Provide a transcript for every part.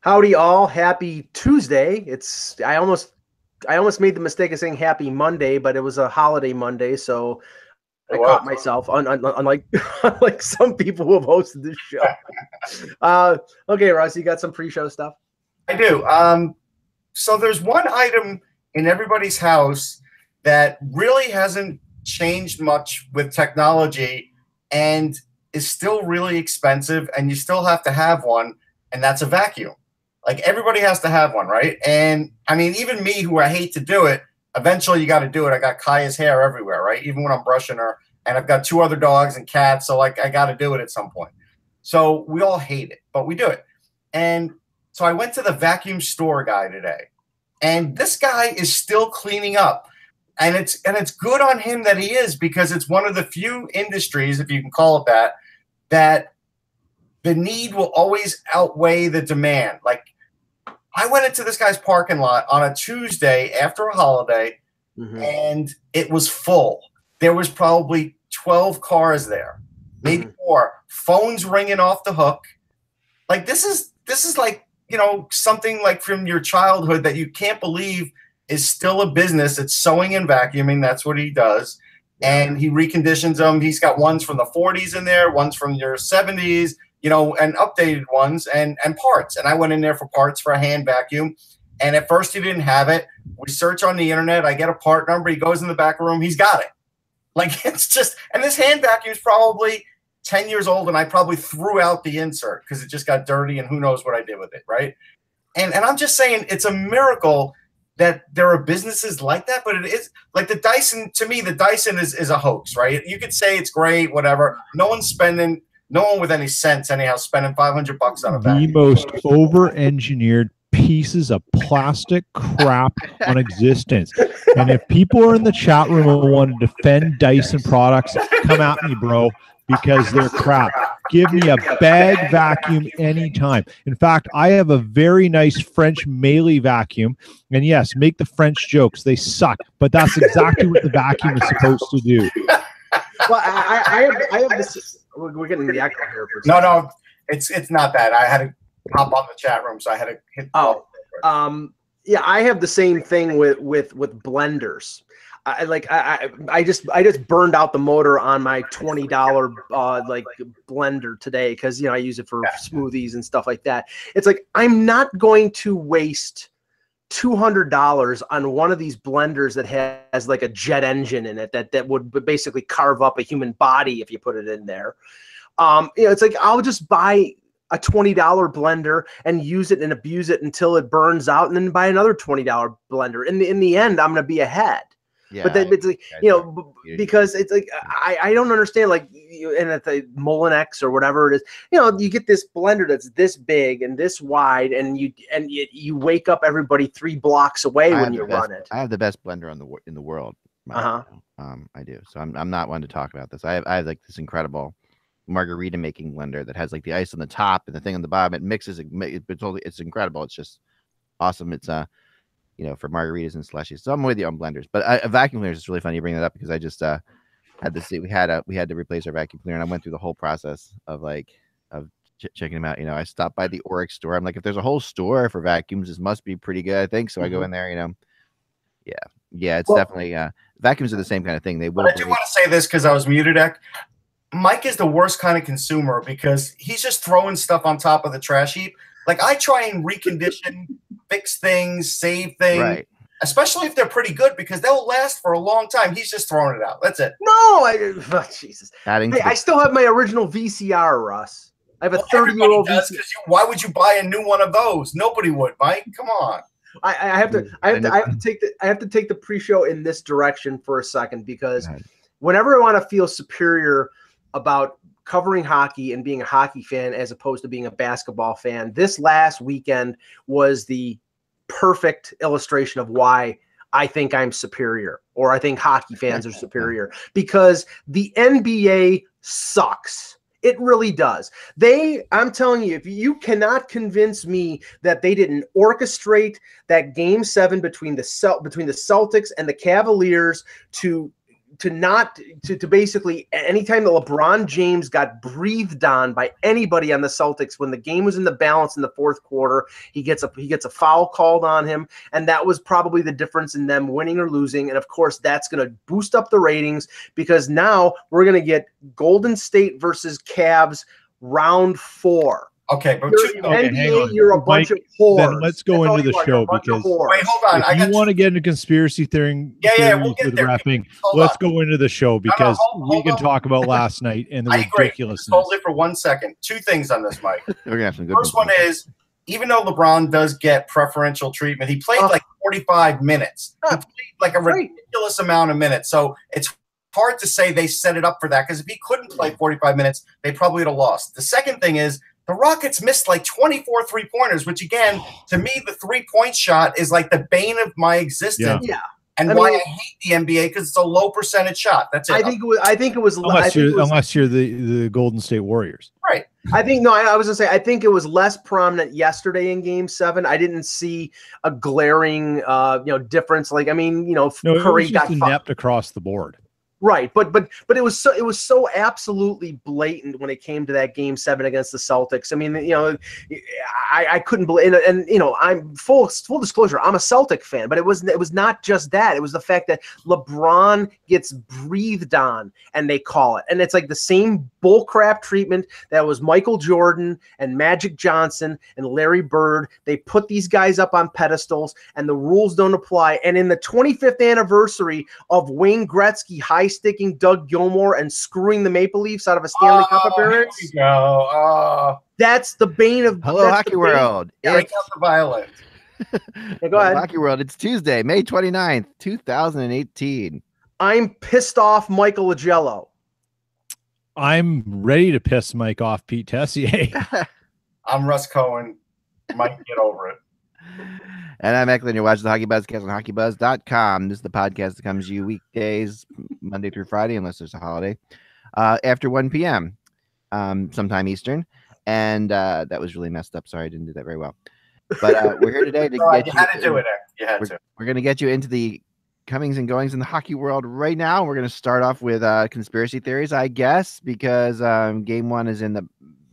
Howdy all, happy Tuesday. I almost made the mistake of saying happy Monday, but it was a holiday Monday, so I caught myself unlike unlike some people who have hosted this show. Okay, Russ, you got some pre-show stuff? I do. So there's one item in everybody's house that really hasn't changed much with technology and is still really expensive, and you still have to have one, and that's a vacuum. Like, everybody has to have one, right? And I mean, even me, who I hate to do it, eventually you got to do it. I got Kaya's hair everywhere, right? Even when I'm brushing her, and I've got 2 other dogs and cats, so like I got to do it at some point. So we all hate it, but we do it. And so I went to the vacuum store guy today, and this guy is still cleaning up. And it's good on him that he is, because it's one of the few industries, if you can call it that, that the need will always outweigh the demand. Like, I went into this guy's parking lot on a Tuesday after a holiday, and it was full. There was probably 12 cars there, maybe more. Phones ringing off the hook. Like, this is like, you know, something like from your childhood that you can't believe is still a business. It's sewing and vacuuming. That's what he does. And he reconditions them. He's got ones from the 40s in there, ones from your 70s, you know, and updated ones and parts. And I went in there for parts for a hand vacuum. And at first he didn't have it. We search on the internet. I get a part number. He goes in the back room. He's got it. Like, it's just, and this hand vacuum is probably 10 years old, and I probably threw out the insert because it just got dirty, and who knows what I did with it, right? And I'm just saying, it's a miracle that there are businesses like that, but it is like the Dyson. To me, the Dyson is a hoax, right? You could say it's great, whatever. No one with any sense anyhow spending $500 on a vacuum. The most over-engineered pieces of plastic crap on existence. And if people are in the chat room and want to defend Dyson products, come at me, bro, because they're crap. Give me a bag vacuum anytime. In fact, I have a very nice French Melee vacuum. And yes, make the French jokes. They suck. But that's exactly what the vacuum is supposed to do. Well, I have this. We're getting the echo here for a second. No, it's not that. I had to hop on the chat room, so I had to hit. Yeah, I have the same thing with blenders. I just burned out the motor on my $20 like blender today, because, you know, I use it for smoothies and stuff like that. It's like, I'm not going to waste $200 on one of these blenders that has like a jet engine in it that would basically carve up a human body if you put it in there. You know, it's like, I'll just buy a $20 blender and use it and abuse it until it burns out, and then buy another $20 blender. In the end, I'm going to be ahead. Yeah, but then it's like, you know, because it's like, I don't understand, like, and at the Molinex or whatever it is, you know, you get this blender that's this big and this wide, and you wake up everybody 3 blocks away when you run it. I have the best blender in the world. I do. So I'm not one to talk about this. I have like this incredible margarita making blender that has like the ice on the top and the thing on the bottom. It mixes it's incredible. It's just awesome. It's you know, for margaritas and slushies. So I'm with you on blenders, but a vacuum cleaner is really funny you bring that up, because I just had to see we had to replace our vacuum cleaner, and I went through the whole process of checking them out. You know, I stopped by the Oryx store. I'm like, if there's a whole store for vacuums, this must be pretty good, I think. So I go in there, you know. Yeah, it's definitely vacuums are the same kind of thing. They will. I do want to say this because I was muted. Mike is the worst kind of consumer, because he's just throwing stuff on top of the trash heap. Like, I try and recondition, fix things, save things, right, especially if they're pretty good, because they'll last for a long time. He's just throwing it out. That's it. No, Jesus. I still have my original VCR, Russ. I have a 30-year-old VCR. Why would you buy a new one of those? Nobody would, Mike. Come on. I have to take the pre-show in this direction for a second, because whenever I want to feel superior about covering hockey and being a hockey fan as opposed to being a basketball fan, this last weekend was the perfect illustration of why I think I'm superior, or I think hockey fans are superior, because the NBA sucks. It really does. I'm telling you, if you cannot convince me that they didn't orchestrate that Game 7 between the Celtics and the Cavaliers to to basically anytime that LeBron James got breathed on by anybody on the Celtics when the game was in the balance in the fourth quarter, he gets a foul called on him, and that was probably the difference in them winning or losing. And of course, that's going to boost up the ratings because now we're going to get Golden State versus Cavs round 4. Okay, but NBA, you're a bunch of whores. Then let's go into the show because wait, hold on. If you want to get into conspiracy theories we'll get with there. refing, let's go into the show because we can talk about last night and the ridiculousness. Hold it for 1 second. 2 things on this, Mike. We're gonna have some good First one is, even though LeBron does get preferential treatment, he played like 45 minutes. He played like a ridiculous amount of minutes. So it's hard to say they set it up for that because if he couldn't play 45 minutes, they probably would have lost. The second thing is, the Rockets missed like 24 3-pointers, which again, to me, the 3-point shot is like the bane of my existence. Yeah. And I hate the NBA because it's a low percentage shot. That's it. I think it was unless you're the Golden State Warriors. Right. I was gonna say I think it was less prominent yesterday in Game 7. I didn't see a glaring difference. Like Curry got inept across the board. Right, but it was so absolutely blatant when it came to that Game 7 against the Celtics. I mean, I couldn't believe, and I'm full disclosure, I'm a Celtic fan, but it was not just that. It was the fact that LeBron gets breathed on, and they call it, and it's like the same bullcrap treatment that was Michael Jordan and Magic Johnson and Larry Bird. They put these guys up on pedestals, and the rules don't apply. And in the 25th anniversary of Wayne Gretzky high-sticking Doug Gilmour and screwing the Maple Leafs out of a Stanley Cup appearance, that's the bane of Hello Hockey World. Break out the violin. Go ahead. Hockey World. It's Tuesday, May 29th, 2018. I'm pissed off Michael Agello. I'm ready to piss Mike off Pete Tessier. I'm Russ Cohen. Mike, get over it. And I'm Eklund. You're watching the HockeyBuzzcast on HockeyBuzz.com. This is the podcast that comes to you weekdays, Monday through Friday, unless there's a holiday, after 1 p.m., sometime Eastern. And that was really messed up. Sorry, I didn't do that very well. But we're here today to get you. You had to do it, You had to. We're going to get you into the comings and goings in the hockey world right now. We're going to start off with conspiracy theories, I guess, because Game 1 is in the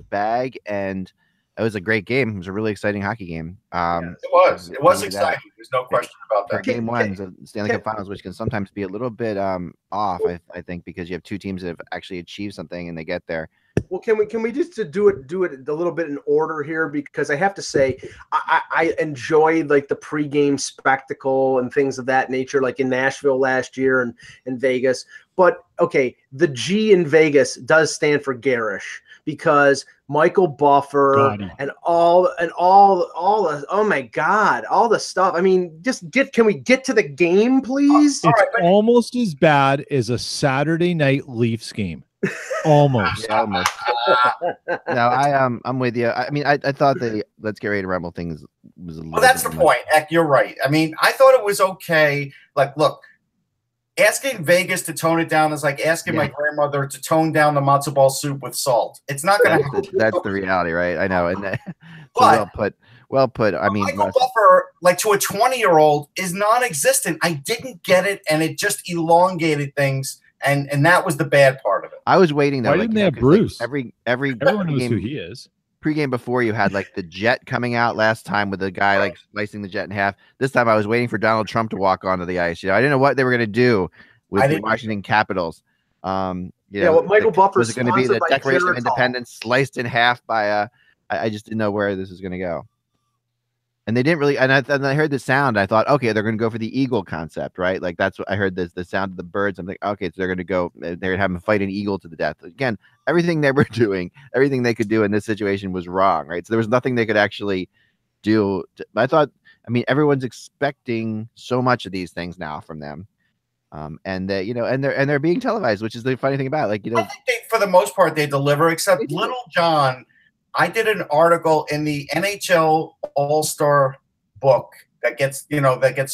bag, and it was a great game. It was a really exciting hockey game. It was exciting. There's no question about that. Game 1 is a Stanley Cup Finals, which can sometimes be a little bit off, I think, because you have two teams that have actually achieved something and they get there. Well, can we just do it a little bit in order here? Because I have to say, I enjoyed like the pregame spectacle and things of that nature, like in Nashville last year and in Vegas. But okay, the G in Vegas does stand for garish because Michael Buffer and all the oh my God, all the stuff. I mean, can we get to the game, please? It's almost as bad as a Saturday night Leafs game. Almost. Yeah, almost. No, I'm with you. I mean, I thought the Let's Get Ready to Rumble things was a little. Well, that's the point. Eck, you're right. I mean, I thought it was okay. Like, look, asking Vegas to tone it down is like asking my grandmother to tone down the matzo ball soup with salt. It's not going to happen. That's the reality, right? I know. And well put. I mean, Michael Buffer, like to a 20-year-old, is non-existent. I didn't get it, and it just elongated things. And that was the bad part of it. I was waiting though. Why didn't they have Bruce? Like everyone knows who he is. Pregame before you had like the Jet coming out last time with the guy like slicing the Jet in half. This time I was waiting for Donald Trump to walk onto the ice. I didn't know what they were going to do with the Washington Capitals. What Michael Buffer was it going to be the Declaration of Independence sliced in half by I just didn't know where this was going to go. And they didn't really, and I heard the sound. I thought, okay, they're going to go for the eagle concept, right? Like that's what I heard. The sound of the birds. I'm like, okay, so they're going to go. They're going to have them fight an eagle to the death. Again, everything they were doing, everything they could do in this situation was wrong, right? So there was nothing they could actually do. I thought, I mean, everyone's expecting so much of these things now from them, and they, and they're being televised, which is the funny thing about it. Like, I think for the most part they deliver, except Little John. I did an article in the NHL All-Star book that gets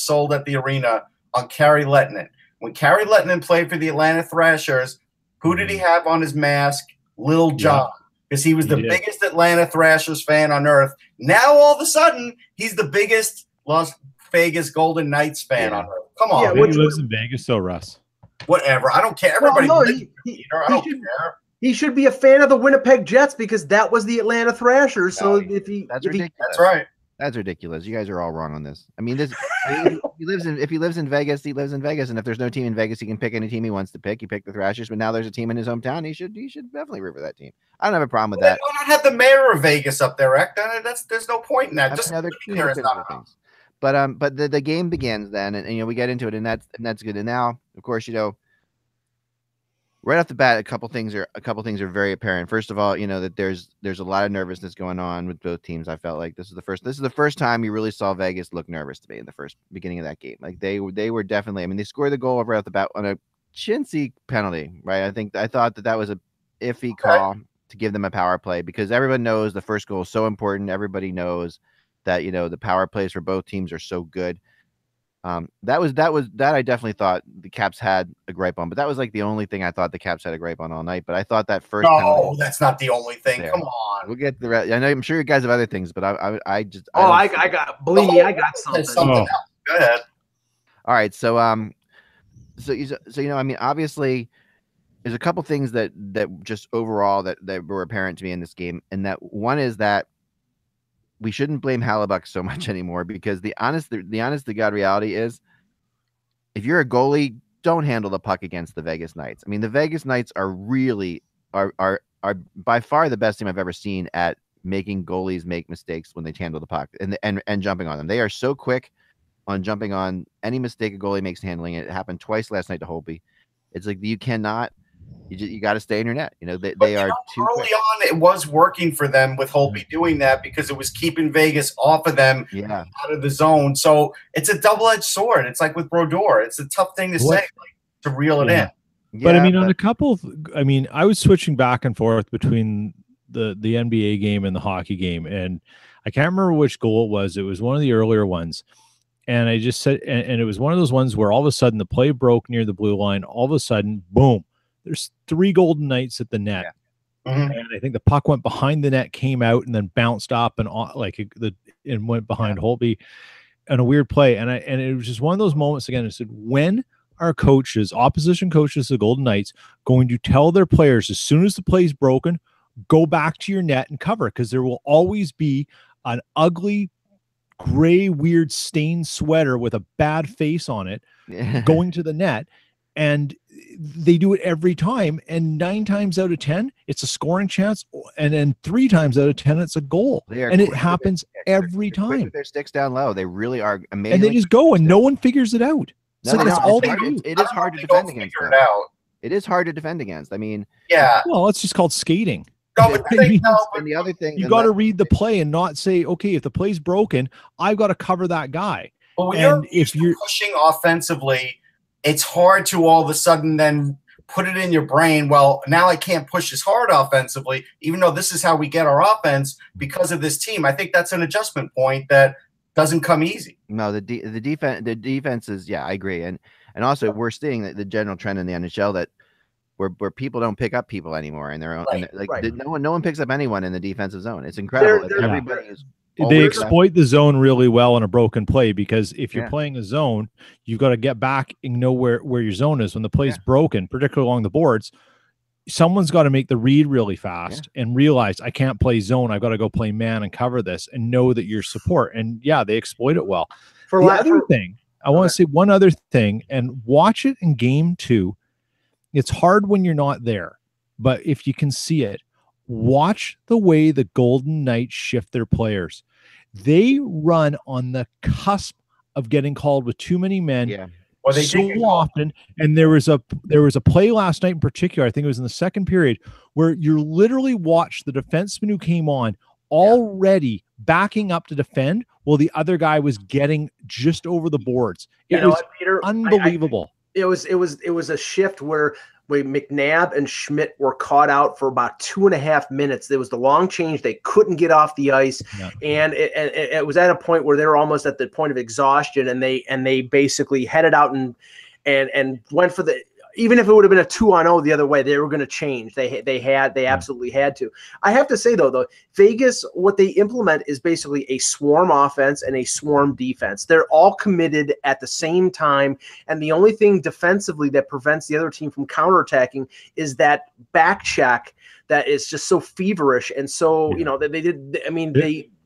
sold at the arena on Kari Lehtinen. When Kari Lehtinen played for the Atlanta Thrashers, who did he have on his mask? Lil Jon, because he was the biggest Atlanta Thrashers fan on earth. Now all of a sudden he's the biggest Las Vegas Golden Knights fan on earth. Come on, he lives in Vegas, so Russ. Whatever. I don't care. Everybody. Well, no, I don't care. He should be a fan of the Winnipeg Jets because that was the Atlanta Thrashers. So That's ridiculous. That's right. That's ridiculous. You guys are all wrong on this. I mean, if he lives in Vegas, he lives in Vegas, and if there's no team in Vegas, he can pick any team he wants to pick. He picked the Thrashers, but now there's a team in his hometown. He should definitely root for that team. I don't have a problem with that. Why not have the mayor of Vegas up there, Rick? There's no point in that. Just but the game begins then, and we get into it, and that's good. And now, of course, right off the bat, a couple things are very apparent. First of all, that there's a lot of nervousness going on with both teams. I felt like this is the first time you really saw Vegas look nervous to me in the first beginning of that game. Like they were definitely. I mean, they scored the goal right off the bat on a chintzy penalty, right? I thought that was a iffy call to give them a power play because everyone knows the first goal is so important. Everybody knows that the power plays for both teams are so good. That I definitely thought the Caps had a gripe on, but that was like the only thing I thought the Caps had a gripe on all night. But I thought that first. No, that's not the only thing. Come on, we'll get the rest. I know I'm sure you guys have other things, but I got something. Go ahead. All right, so I mean, obviously, there's a couple things that just overall that were apparent to me in this game, and that one is that we shouldn't blame Hellebuyck so much anymore because the honest to God reality is if you're a goalie, don't handle the puck against the Vegas Knights. I mean, the Vegas Knights are really are by far the best team I've ever seen at making goalies make mistakes when they handle the puck and jumping on them. They are so quick on jumping on any mistake a goalie makes handling it. It happened twice last night to Holtby. It's like you cannot. You got to stay in your net. They are too early quick. on. It was working for them with Holtby doing that because it was keeping Vegas off of them, out of the zone. So it's a double-edged sword. It's like with Brodeur. It's a tough thing to say, to reel it in. But I mean, on a couple of, I was switching back and forth between the NBA game and the hockey game, and I can't remember which goal it was. It was one of the earlier ones. And I just said, and it was one of those ones where all of a sudden the play broke near the blue line. All of a sudden, boom. There's 3 Golden Knights at the net, and I think the puck went behind the net, came out, and then bounced up and went behind Holtby, and a weird play. And it was just one of those moments again. I said, when are opposition coaches, the Golden Knights, going to tell their players as soon as the play's broken, go back to your net and cover? Because there will always be an ugly, gray, weird stained sweater with a bad face on it going to the net. And they do it every time, and 9 times out of 10, it's a scoring chance, and then 3 times out of 10, it's a goal. And it happens every time. With their sticks down low, they really are amazing. And they just go, and no one figures it out. So that's all they do. It is hard to defend against. It is hard to defend against. I mean, well, it's just called skating. No, but and the other thing, you got to read the play and not say, okay, if the play's broken, I've got to cover that guy. But when you're pushing offensively, it's hard to all of a sudden then put it in your brain, well, now I can't push as hard offensively, even though this is how we get our offense because of this team. I think that's an adjustment point that doesn't come easy. No, the defense is, I agree. And also we're seeing the general trend in the NHL that where people don't pick up people anymore in their own. No one picks up anyone in the defensive zone. It's incredible. Everybody is. They exploit the zone really well on a broken play because if you're playing a zone, you've got to get back and know where your zone is. When the play's broken, particularly along the boards, someone's got to make the read really fast and realize I can't play zone. I've got to go play man and cover this and know that you're support. And they exploit it well. I want to say one other thing, and watch it in game 2. It's hard when you're not there, but if you can see it, watch the way the Golden Knights shift their players. They run on the cusp of getting called with too many men so often. And there was a play last night in particular, I think it was in the second period, where you literally watched the defenseman who came on already backing up to defend while the other guy was getting just over the boards. It was unbelievable. It was a shift where McNabb and Schmidt were caught out for about 2.5 minutes. There was the long change. They couldn't get off the ice. And it was at a point where they were almost at the point of exhaustion, and they basically headed out and went for the even if it would have been a 2-on-0 the other way, they were going to change. They absolutely had to. I have to say though, Vegas, what they implement is basically a swarm offense and a swarm defense. They're all committed at the same time, and the only thing defensively that prevents the other team from counterattacking is that back check that is just so feverish and so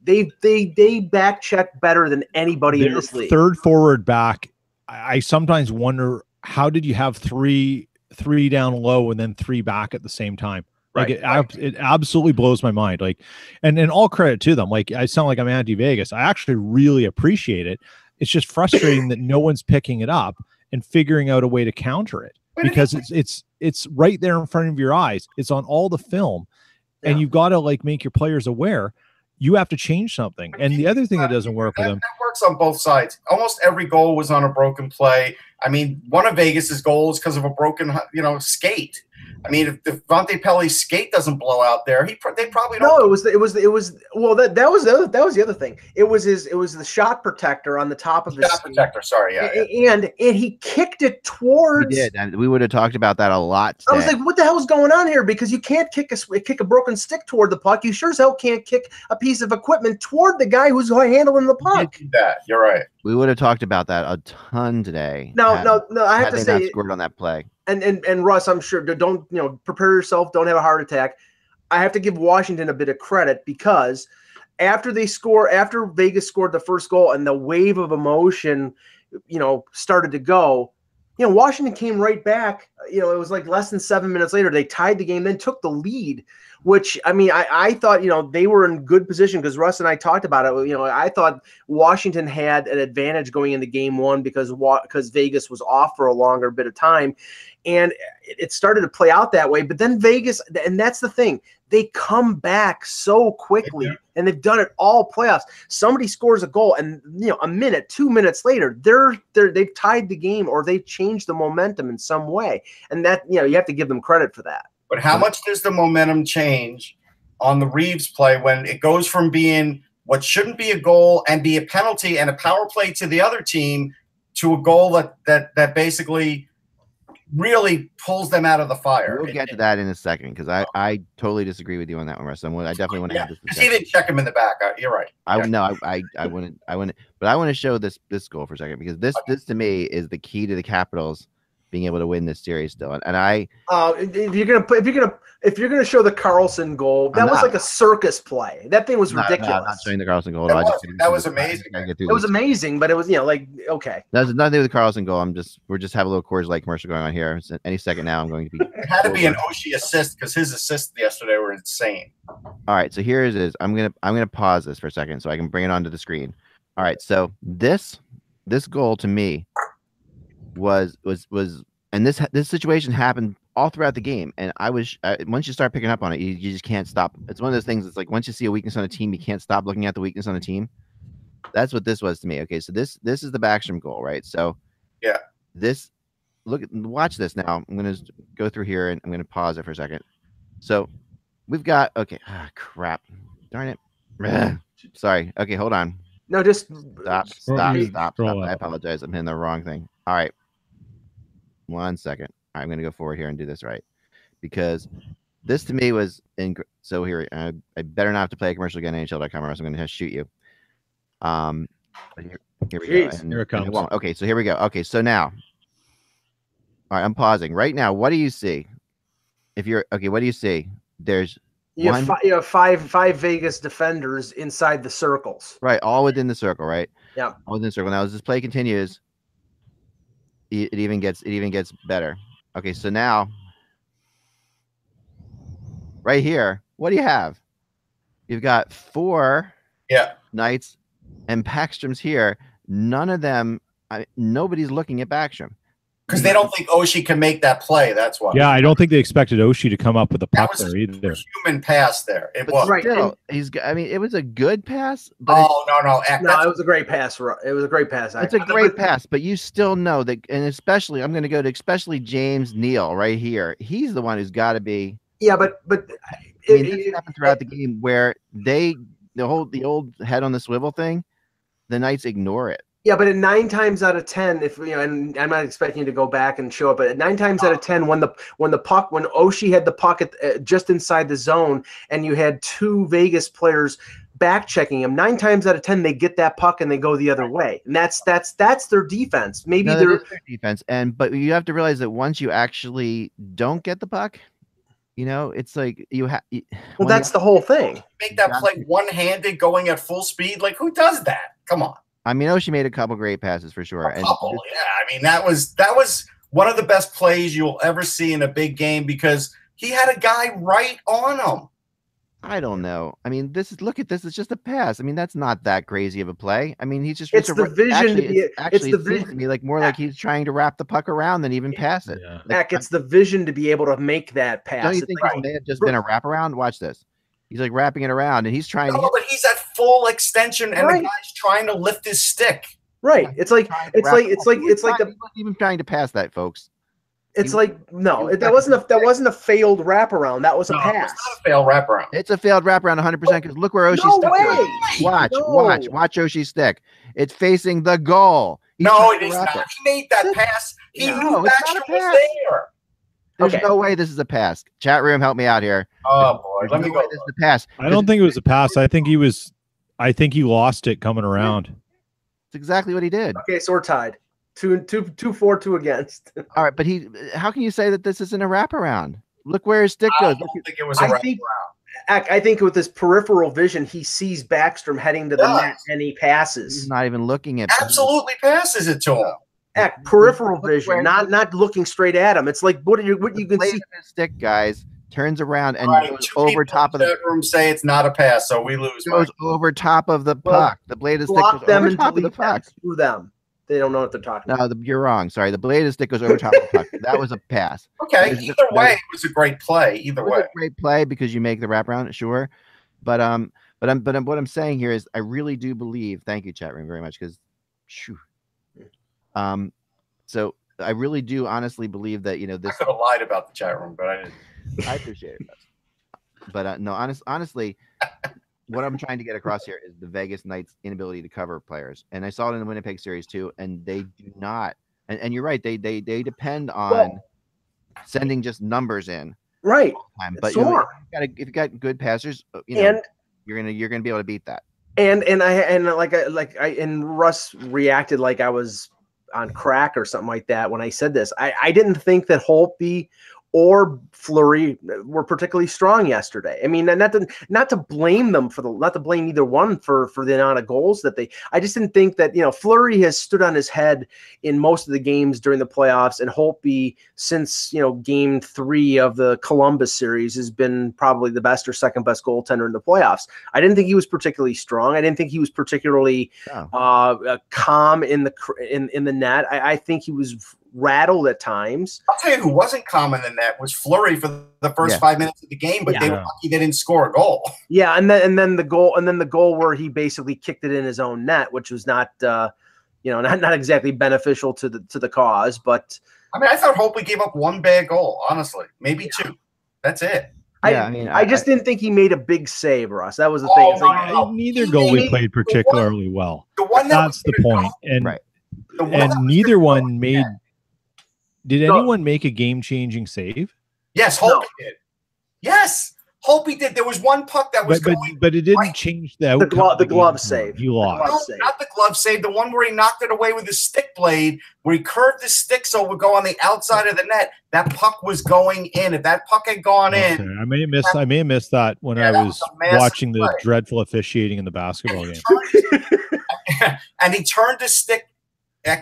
they back check better than anybody in this league. Third forward back. I sometimes wonder, how did you have three down low and then 3 back at the same time? Like it absolutely blows my mind. Like, and all credit to them. Like, I sound like I'm anti-Vegas. I actually really appreciate it. It's just frustrating that no one's picking it up and figuring out a way to counter it, because it's right there in front of your eyes. It's on all the film, and you've got to like make your players aware. You have to change something. And the other thing that doesn't work with them. That works on both sides. Almost every goal was on a broken play. I mean, one of Vegas's goals because of a broken, skate. I mean, if Devontae Pelly's skate doesn't blow out there, they probably don't. No, it was well, that was the other thing. It was the shot protector on the top of his shot protector. Sorry, and he kicked it towards. He did, and we would have talked about that a lot today. I was like, what the hell is going on here? Because you can't kick a broken stick toward the puck. You sure as hell can't kick a piece of equipment toward the guy who's handling the puck. You're right. We would have talked about that a ton today. No, I have to say, not scored on that play. And Russ, I'm sure, don't prepare yourself. Don't have a heart attack. I have to give Washington a bit of credit, because after Vegas scored the first goal and the wave of emotion, started to go, Washington came right back. It was like less than 7 minutes later, they tied the game, then took the lead, which, I mean, I thought, they were in good position, because Russ and I talked about it. I thought Washington had an advantage going into game one because Vegas was off for a longer bit of time. And it started to play out that way. But then Vegas, and that's the thing, they come back so quickly, and they've done it all playoffs. Somebody scores a goal, and a minute, 2 minutes later, they've tied the game, or they've changed the momentum in some way. And that, you have to give them credit for that. But how much does the momentum change on the Reeves play when it goes from being what shouldn't be a goal and be a penalty and a power play to the other team to a goal that basically really pulls them out of the fire? We'll get to that in a second, because I totally disagree with you on that one, Russ. I definitely want to have this discussion. He didn't check him in the back. You're right. I wouldn't. But I want to show this goal for a second, because this to me is the key to the Capitals being able to win this series still. And if you're gonna show the Carlson goal, that was like a circus play. That thing was ridiculous. I'm not showing the Carlson goal. That was amazing. It was amazing, but it was okay. That's nothing to do with the Carlson goal. We're just having a little Coors Light commercial going on here. So any second now, I'm going to be. It had to be an Oshie assist, because his assists yesterday were insane. All right, so here it is. I'm gonna pause this for a second so I can bring it onto the screen. All right, so this goal to me was and this situation happened all throughout the game, and once you start picking up on it, you just can't stop. It's one of those things. It's like once you see a weakness on a team, you can't stop looking at the weakness on a team. That's what this was to me. Okay, so this is the Backstrom goal, right? So watch this now. I'm gonna go through here and I'm gonna pause it for a second. So we've got crap, darn it. Sorry. Okay, hold on. No, just stop. I apologize. I'm hitting the wrong thing. All right. 1 second. I'm going to go forward here and do this right, because this to me was so here. I better not have to play a commercial again. NHL.com, or else I'm going to shoot you. But here we go. And here it comes. Okay, so here we go. Okay, so now, all right, I'm pausing right now. What do you see? What do you see? There's you have five Vegas defenders inside the circles. Right, all within the circle. Right. Yeah. All within the circle. Now, as this play continues, it even gets better. Okay, so now right here, what do you have? You've got 4 Knights and Backstrom's here. None of them, nobody's looking at Backstrom. Because they don't think Oshie can make that play. That's why. Yeah, I don't think they expected Oshie to come up with a puck there either. Human pass there. It was. Right. Still, it was a good pass. But no. It was a great pass. It was a great pass. It's a great pass, but you still know that, and especially, I'm going to go to especially James Neal right here. He's the one who's got to be. Yeah, but this happened throughout the game where the old head on the swivel thing, the Knights ignore it. Yeah, but at 9 times out of 10, if and I'm not expecting you to go back and show it, but at 9 times out of 10, when Oshie had the puck just inside the zone, and you had 2 Vegas players back checking him, 9 times out of 10 they get that puck and they go the other way, and that's their defense. Maybe that is their defense, but you have to realize that once you actually don't get the puck, it's like well, that's the whole thing. Make that play one-handed, going at full speed. Like, who does that? Come on. I mean, Oshie made a couple great passes for sure. Yeah. I mean, that was one of the best plays you'll ever see in a big game because he had a guy right on him. I don't know. I mean, look at this. It's just a pass. I mean, that's not that crazy of a play. I mean, he's just. It's the vision to be. Actually, it seems to me like more like he's trying to wrap the puck around than even pass it. Yeah. Like, it's the vision to be able to make that pass. Don't you think it may have just been a wraparound? Watch this. He's like wrapping it around, and he's trying. No, but he's at full extension, and the guy's trying to lift his stick. Right. It's like he wasn't even trying to pass that, folks. It's that wasn't a failed wraparound. That was a pass. It's not a failed wraparound. It's a failed wraparound 100% because look where Oshie's stick is. Watch Oshie's stick. It's facing the goal. No, it is not. He made that pass. He knew Backstrom was there. There's no way this is a pass. Chat room, help me out here. Oh boy, let me go. This is a pass. I don't think it was a pass. I think he lost it coming around. That's exactly what he did. Okay, so we're tied. 2 against. All right, but how can you say that this isn't a wraparound? Look where his stick goes. I don't think it was a wraparound. I think with his peripheral vision, he sees Backstrom heading to the net and he passes. He's not even looking at. Absolutely passes it to him. Peripheral vision, not looking straight at him. It's like what you can see. His stick, guys, turns around and goes Two over top of the room. Say it's not a pass, so we lose. Goes over top of the puck. The blade of the stick goes over top of the puck. Through them. They don't know what they're talking about. No, you're wrong. Sorry, the blade of the stick goes over top of the puck. That was a pass. Okay, either way, it was a great play. Either way, a great play because you make the wraparound, sure. But what I'm saying here is I really do believe. Thank you, chat room, very much because, so I really do honestly believe that this. I could have lied about the chat room, but I didn't. I appreciate it, but no, honestly. What I'm trying to get across here is the Vegas Knights' inability to cover players, and I saw it in the Winnipeg series too. And they do not. And you're right. They depend on sending just numbers in. Right. But if you got good passers, you're gonna be able to beat that. And Russ reacted like I was on crack or something like that when I said this. I didn't think that Holtby or Fleury were particularly strong yesterday. I mean, not to blame them not to blame either one for the amount of goals that I just didn't think that, Fleury has stood on his head in most of the games during the playoffs, and Holtby since, game 3 of the Columbus series has been probably the best or second best goaltender in the playoffs. I didn't think he was particularly strong. I didn't think he was particularly calm in the net. I think he was rattled at times. I'll tell you who wasn't calm in the net was Fleury for the first 5 minutes of the game, but they were lucky they didn't score a goal. Yeah, and then the goal where he basically kicked it in his own net, which was not not exactly beneficial to the cause. But I mean, I thought Holtby gave up one bad goal, honestly, maybe 2. That's it. I just didn't think he made a big save, Russ. That was the thing. Neither goalie played particularly well. That's the point. And neither one made. Did anyone make a game-changing save? Yes, Holtby did. Yes, Holtby did. There was one puck that was but it didn't change the outcome. The glove save. You lost. No, not the glove save. The one where he knocked it away with his stick blade, where he curved his stick so it would go on the outside of the net. That puck was going in. If that puck had gone in, I may have missed that when I was watching the dreadful officiating in the basketball game. And he turned his stick.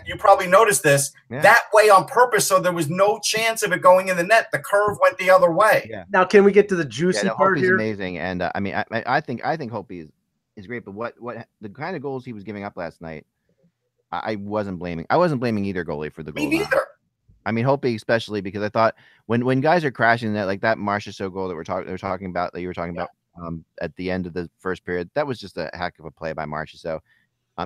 You probably noticed this that way on purpose, so there was no chance of it going in the net. The curve went the other way. Yeah. Now, can we get to the juicy part here? Amazing, and I mean, I think Holtby is great, but what the kind of goals he was giving up last night, I wasn't blaming. I wasn't blaming either goalie for the goal. Me neither. I mean, Holtby especially because I thought when guys are crashing that like that Marchessault goal that you were talking about at the end of the first period, that was just a heck of a play by Marchessault.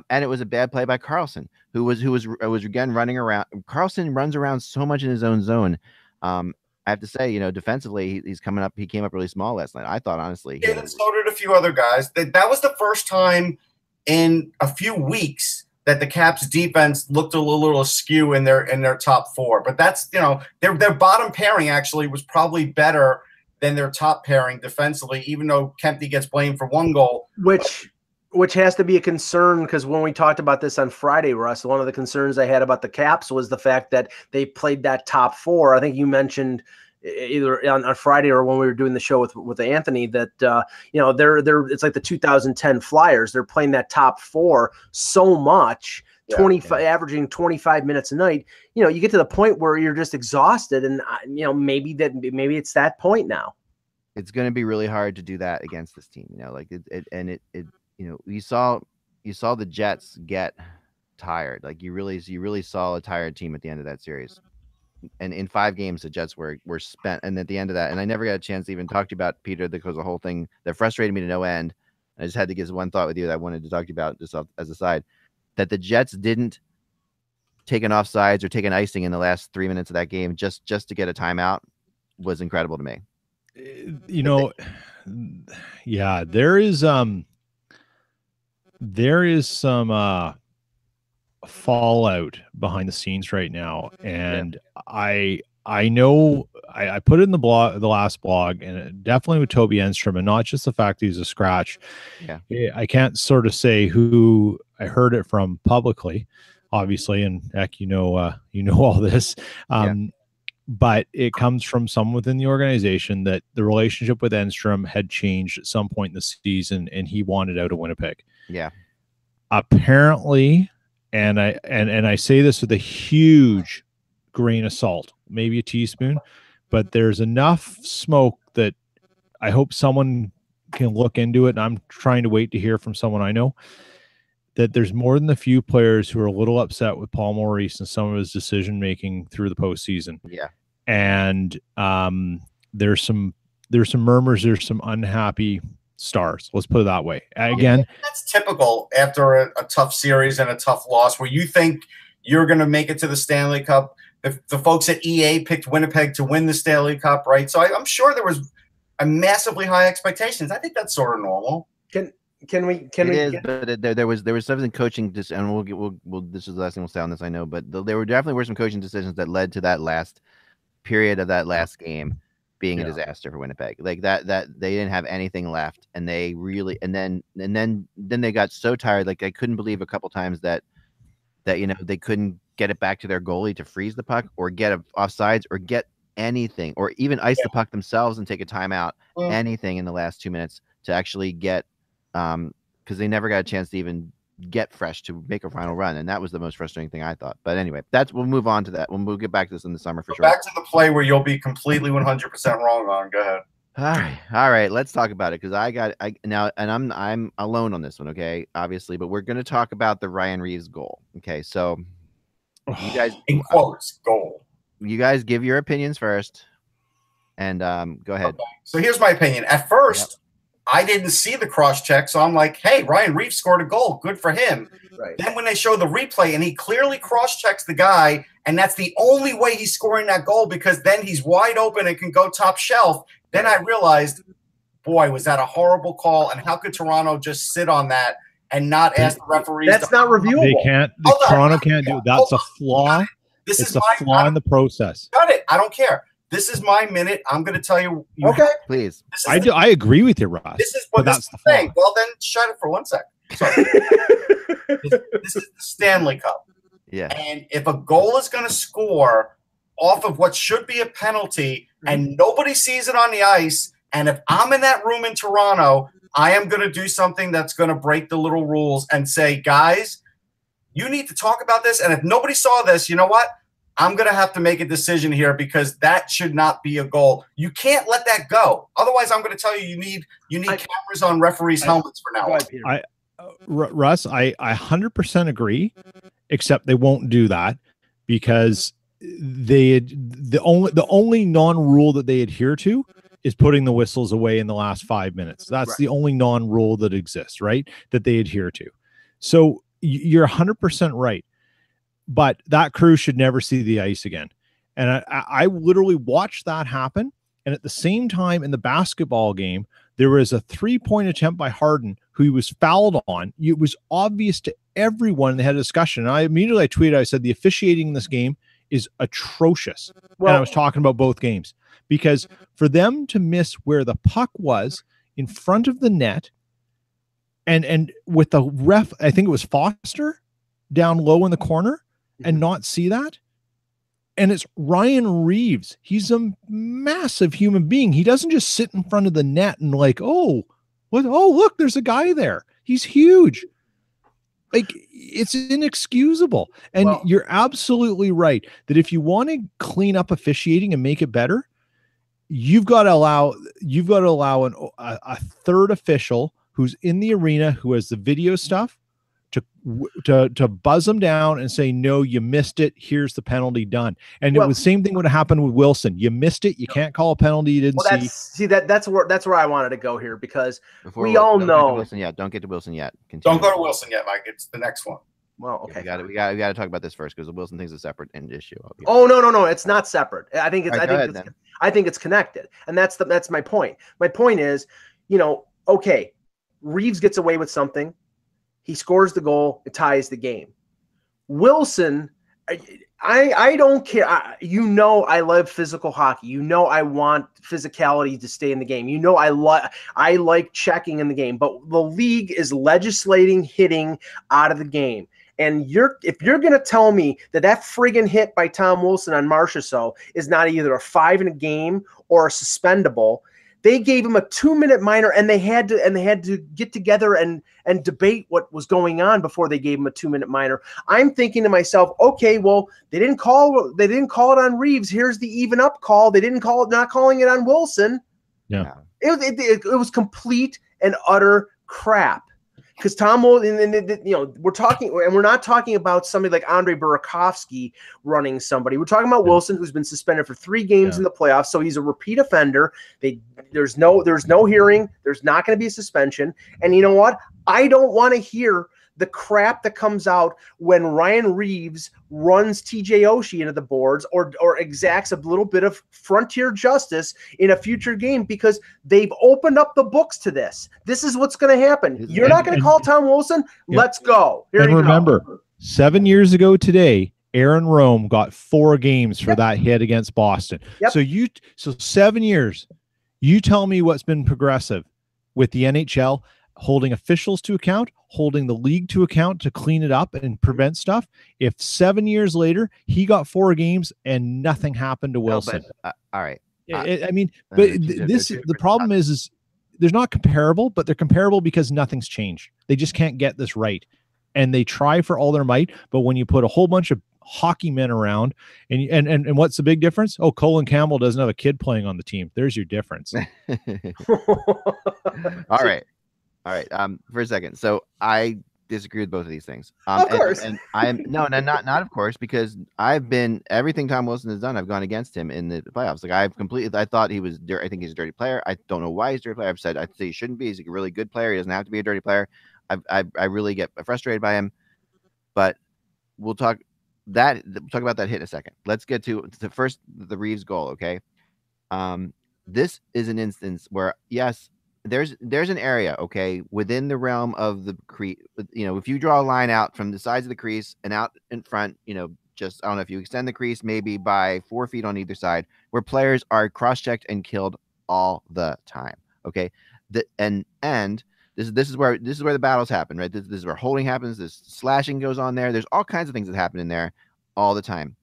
And it was a bad play by Carlson, who was again running around. Carlson runs around so much in his own zone. I have to say, defensively, he's coming up. He came up really small last night. I thought, honestly. Yeah, and so did a few other guys. That was the first time in a few weeks that the Caps defense looked a little askew in their top four. But that's, you know, their bottom pairing actually was probably better than their top pairing defensively, even though Kempny gets blamed for one goal. Which has to be a concern, because when we talked about this on Friday, Russ, one of the concerns I had about the Caps was the fact that they played that top four. I think you mentioned either on Friday or when we were doing the show with Anthony that you know, they're it's like the 2010 Flyers. They're playing that top four so much, averaging 25 minutes a night. You know, you get to the point where you're just exhausted, and you know, maybe it's that point now. It's going to be really hard to do that against this team. You know, like it you know, you saw the Jets get tired. Like you really saw a tired team at the end of that series. And in 5 games, the Jets were spent. And at the end of that, and I never got a chance to even talk to you about, Peter, because the whole thing that frustrated me to no end. I just had to give one thought with you that I wanted to talk to you about just as a side, that the Jets didn't take an offsides or take an icing in the last 3 minutes of that game just to get a timeout was incredible to me. You know, yeah, there is some fallout behind the scenes right now, and I know I put it in the last blog, and definitely with Toby Enstrom, and not just the fact that he's a scratch. I can't sort of say who I heard it from publicly, obviously, and heck, you know all this, but it comes from someone within the organization that the relationship with Enstrom had changed at some point in the season, and he wanted out of Winnipeg. Apparently, and I say this with a huge grain of salt, maybe a teaspoon, but there's enough smoke that I hope someone can look into it. And I'm trying to wait to hear from someone I know, that there's more than a few players who are a little upset with Paul Maurice and some of his decision making through the postseason. And there's some murmurs, there's some unhappy stars. Let's put it that way. Again, that's typical after a tough series and a tough loss, where you think you're going to make it to the Stanley Cup. The folks at EA picked Winnipeg to win the Stanley Cup, right? So I'm sure there was a massively high expectations. I think that's sort of normal. But there was something coaching, and we'll this is the last thing we'll say on this, I know, but there were definitely some coaching decisions that led to that last period of that last game being a disaster for Winnipeg. Like that they didn't have anything left, and they really and then they got so tired. Like I couldn't believe a couple times that you know, they couldn't get it back to their goalie to freeze the puck or get offsides or get anything, or even ice the puck themselves and take a timeout, anything in the last 2 minutes to actually get because they never got a chance to even get fresh to make a final run, and that was the most frustrating thing, I thought. But anyway, we'll move on to that. We'll get back to this in the summer for sure. Back to the play where you'll be completely 100% wrong on. Go ahead. All right. Let's talk about it, because I'm alone on this one. Okay, obviously, but we're going to talk about the Ryan Reeves goal. Okay, so you guys, in quotes, goal. You guys give your opinions first, and go ahead. Okay. So here's my opinion. At first, I didn't see the cross check, so I'm like, hey, Ryan Reeves scored a goal. Good for him. Right. Then when they show the replay and he clearly cross checks the guy, and that's the only way he's scoring that goal, because then he's wide open and can go top shelf. Then I realized, boy, was that a horrible call, and how could Toronto just sit on that and not ask the referees? That's not reviewable. They can't. Toronto can't do it. That's a flaw. It's a flaw in the process. Got it. I don't care. This is my minute. I'm going to tell you. Okay, please. I agree with you, Ross. This is what that's the thing. Well, then shut it for 1 second. So, this is the Stanley Cup. Yeah. And if a goal is going to score off of what should be a penalty, and nobody sees it on the ice, and if I'm in that room in Toronto, I am going to do something that's going to break the little rules and say, guys, you need to talk about this. And if nobody saw this, you know what? I'm going to have to make a decision here, because that should not be a goal. You can't let that go. Otherwise, I'm going to tell you, you need cameras on referees' helmets for now. Russ, I 100% agree, except they won't do that, because the only non-rule that they adhere to is putting the whistles away in the last 5 minutes. That's the only non-rule that exists, right? That they adhere to. So you're 100% right. But that crew should never see the ice again. And I literally watched that happen. And at the same time in the basketball game, There was a 3-point attempt by Harden who he was fouled on. It was obvious to everyone. They had a discussion. And I immediately tweeted, I said, the officiating in this game is atrocious. And I was talking about both games, because for them to miss where the puck was in front of the net, and with the ref, I think it was Foster down low in the corner, and not see that. And it's Ryan Reeves. He's a massive human being. He doesn't just sit in front of the net and like, oh, look, there's a guy there. He's huge. Like, it's inexcusable. And you're absolutely right that if you want to clean up officiating and make it better, you've got to allow a third official who's in the arena, who has the video stuff, to buzz them down and say, no, you missed it. Here's the penalty, done. And it was the same thing would have happened with Wilson. You missed it. You can't call a penalty you didn't see. That's where I wanted to go here, because we all know. Don't get to Wilson yet. Continue. Don't go to Wilson yet, Mike. It's the next one. Well, okay. We got to talk about this first, because the Wilson thing's a separate issue. Oh, no, it's not separate. I think it's connected, and that's my point. My point is, okay, Reeves gets away with something. He scores the goal. It ties the game. Wilson, I don't care. I love physical hockey. I want physicality to stay in the game. I like checking in the game. But the league is legislating hitting out of the game. And if you're going to tell me that friggin' hit by Tom Wilson on Marchessault is not either a 5 in a game or a suspendable, they gave him a 2-minute minor, and they had to get together and debate what was going on before they gave him a 2-minute minor. I'm thinking to myself, okay, well, they didn't call it on Reeves. Here's the even up call. They didn't call it, not calling it on Wilson. Yeah, it was complete and utter crap. Because Tom, we're talking, and we're not talking about somebody like Andre Burakovsky running somebody. We're talking about Wilson, who's been suspended for 3 games in the playoffs, so he's a repeat offender. There's no hearing. There's not going to be a suspension. And you know what? I don't want to hear the crap that comes out when Ryan Reeves runs TJ Oshie into the boards or exacts a little bit of frontier justice in a future game, because they've opened up the books to this. This is what's going to happen. You're not going to call Tom Wilson? Let's go. And remember, 7 years ago today, Aaron Rome got 4 games for that hit against Boston. Yep. So 7 years. You tell me what's been progressive with the NHL, holding officials to account, holding the league to account to clean it up and prevent stuff. If 7 years later he got 4 games and nothing happened to Wilson. All right. The problem is they're not comparable, but they're comparable because nothing's changed. They just can't get this right. And they try for all their might, but when you put a whole bunch of hockey men around, and what's the big difference? Oh, Colin Campbell doesn't have a kid playing on the team. There's your difference. All right. For a second. So I disagree with both of these things. Of course. And I'm not of course, because everything Tom Wilson has done, I've gone against him in the playoffs. Like I thought he was I think he's a dirty player. I don't know why he's a dirty player. I'd say he shouldn't be. He's a really good player. He doesn't have to be a dirty player. I really get frustrated by him, but we'll talk about that hit in a second. Let's get to the Reeves goal. Okay. This is an instance where, yes, there's an area, okay, within the realm of the crease. If you draw a line out from the sides of the crease and out in front, just, I don't know, if you extend the crease maybe by 4 feet on either side, where players are cross-checked and killed all the time. Okay. This is where the battles happen, right? This is where holding happens. This slashing goes on there. There's all kinds of things that happen in there all the time.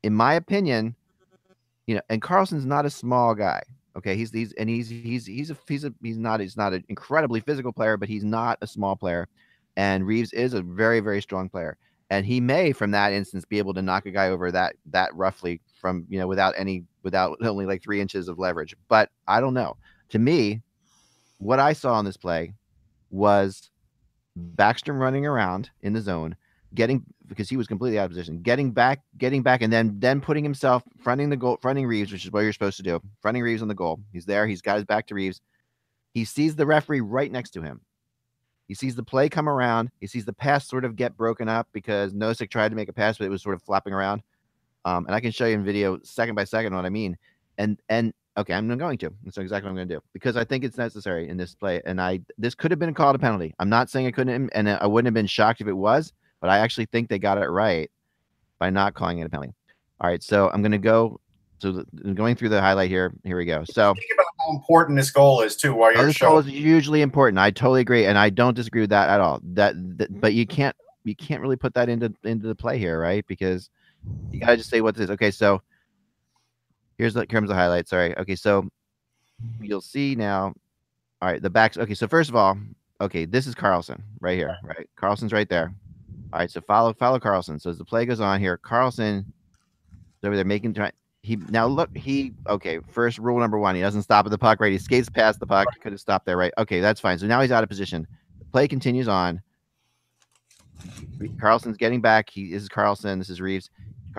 In my opinion, and Carlson's not a small guy. Okay, he's not an incredibly physical player, but he's not a small player. And Reeves is a very, very strong player. And he may, from that instance, be able to knock a guy over that roughly from, without only like 3 inches of leverage. But I don't know. To me, what I saw on this play was Backstrom running around in the zone, because he was completely out of position, getting back, and then putting himself fronting Reeves, which is what you're supposed to do. Fronting Reeves on the goal. He's there. He's got his back to Reeves. He sees the referee right next to him. He sees the play come around. He sees the pass sort of get broken up because Nosek tried to make a pass, but it was sort of flapping around. And I can show you in video second by second what I mean. And Okay, I'm going to. That's exactly what I'm going to do because I think it's necessary in this play. And this could have been called a penalty. I'm not saying it couldn't, and I wouldn't have been shocked if it was, but I actually think they got it right by not calling it a penalty. All right, so I'm going to go. So going through the highlight here. Here we go. So think about how important this goal is too. While you're this goal is hugely important. I totally agree, and I don't disagree with that at all. But you can't really put that into the play here, right? Because you gotta just say what this is. Okay, so here comes the highlight. Sorry. Okay, so you'll see now. All right, the backs. Okay, so first of all, okay, this is Carlson right here, right? Carlson's right there. All right, so follow Carlson. So as the play goes on here, Carlson is over there making try. Okay, first rule number 1, he doesn't stop at the puck, right? He skates past the puck. He could have stopped there, right? Okay, that's fine. So now he's out of position. The play continues on. Carlson's getting back. This is Carlson. This is Reeves.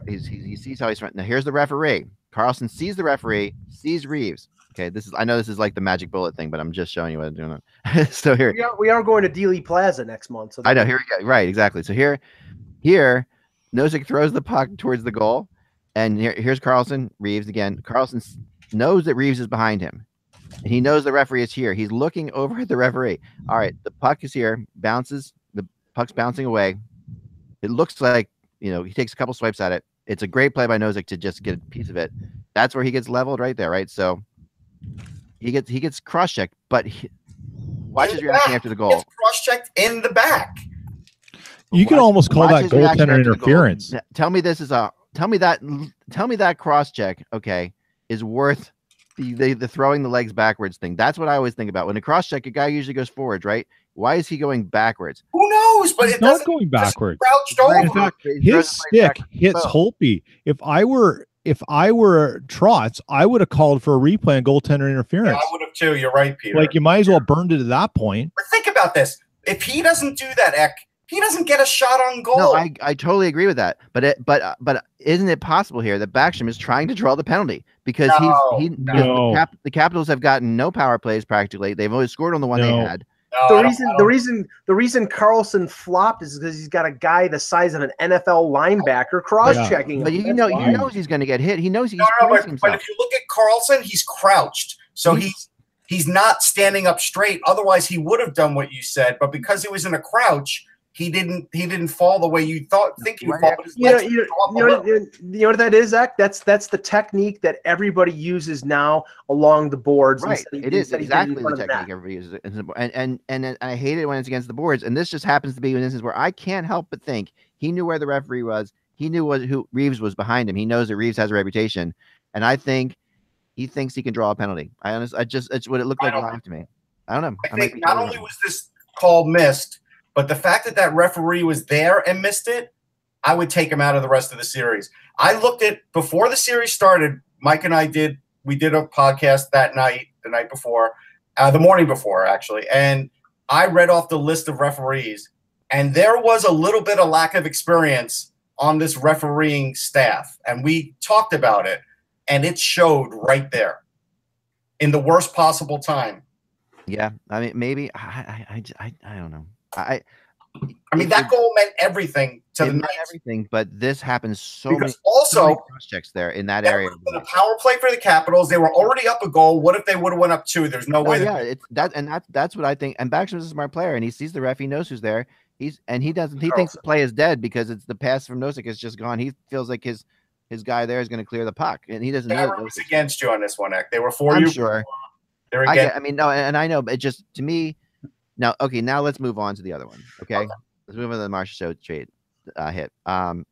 He sees how he's running. Now here's the referee. Carlson sees the referee, sees Reeves. Okay, I know this is like the magic bullet thing, but I'm just showing you what I'm doing. So here we are going to Dealey Plaza next month. So I know. Here we go. Right, exactly. So here, Nosek throws the puck towards the goal, and here's Carlson. Reeves again. Carlson knows that Reeves is behind him, and he knows the referee is here. He's looking over at the referee. All right, the puck is here. Bounces. The puck's bouncing away. It looks like he takes a couple swipes at it. It's a great play by Nosek to just get a piece of it. That's where he gets leveled right there, right? So he gets cross-checked, but watch his reaction after the goal. It's cross-checked in the back. You can almost call that goaltender interference. Tell me that cross-check, okay, is worth the throwing the legs backwards thing. That's what I always think about. When a cross-check, a guy usually goes forwards, right? Why is he going backwards? Who knows? But it's not going backwards. Crouched over. In fact, his stick hits Holtby. If I were Trotz, I would have called for a replay and goaltender interference. Yeah, I would have too. You're right, Peter. Like you might as well burned it at that point. But think about this: if he doesn't do that, Eck, he doesn't get a shot on goal. No, I totally agree with that. But isn't it possible here that Backstrom is trying to draw the penalty because the Capitals have gotten no power plays practically. They've always scored on the one they had. The reason Carlson flopped is because he's got a guy the size of an NFL linebacker cross-checking him. But he knows he's going to get hit. He knows he's but if you look at Carlson, he's crouched, so he's not standing up straight. Otherwise, he would have done what you said. But because he was in a crouch, he didn't fall the way you think he would fall. You know what that is, Zach? That's the technique that everybody uses now along the boards. Right, it is exactly the technique everybody uses, and I hate it when it's against the boards. And this just happens to be an instance where I can't help but think he knew where the referee was. He knew who Reeves was behind him. He knows that Reeves has a reputation, and I think he thinks he can draw a penalty. It's what it looked like live to me. I don't know. I think not only was this call missed, but the fact that referee was there and missed it, I would take him out of the rest of the series. I looked at before the series started. Mike and I did a podcast that night, the night before, the morning before actually, and I read off the list of referees, and there was a little bit of lack of experience on this refereeing staff, and we talked about it, and it showed right there in the worst possible time. Yeah, I mean, maybe I don't know. I mean, that goal meant everything to the Knights. Everything, but this happens so many cross checks there in that area. The power play for the Capitals, they were already up a goal. What if they would have went up 2? There's no way. Yeah, that's what I think. And Backstrom's a smart player, and he sees the ref. He knows who's there. He thinks the play is dead because it's the pass from Nosek is just gone. He feels like his guy there is going to clear the puck, and he doesn't know. It was against you on this one, Eck. They were for you. I'm sure. I mean, no, and I know, but just to me. Now, okay, now let's move on to the other one. Okay. Let's move on to the Marcia Show trade hit. I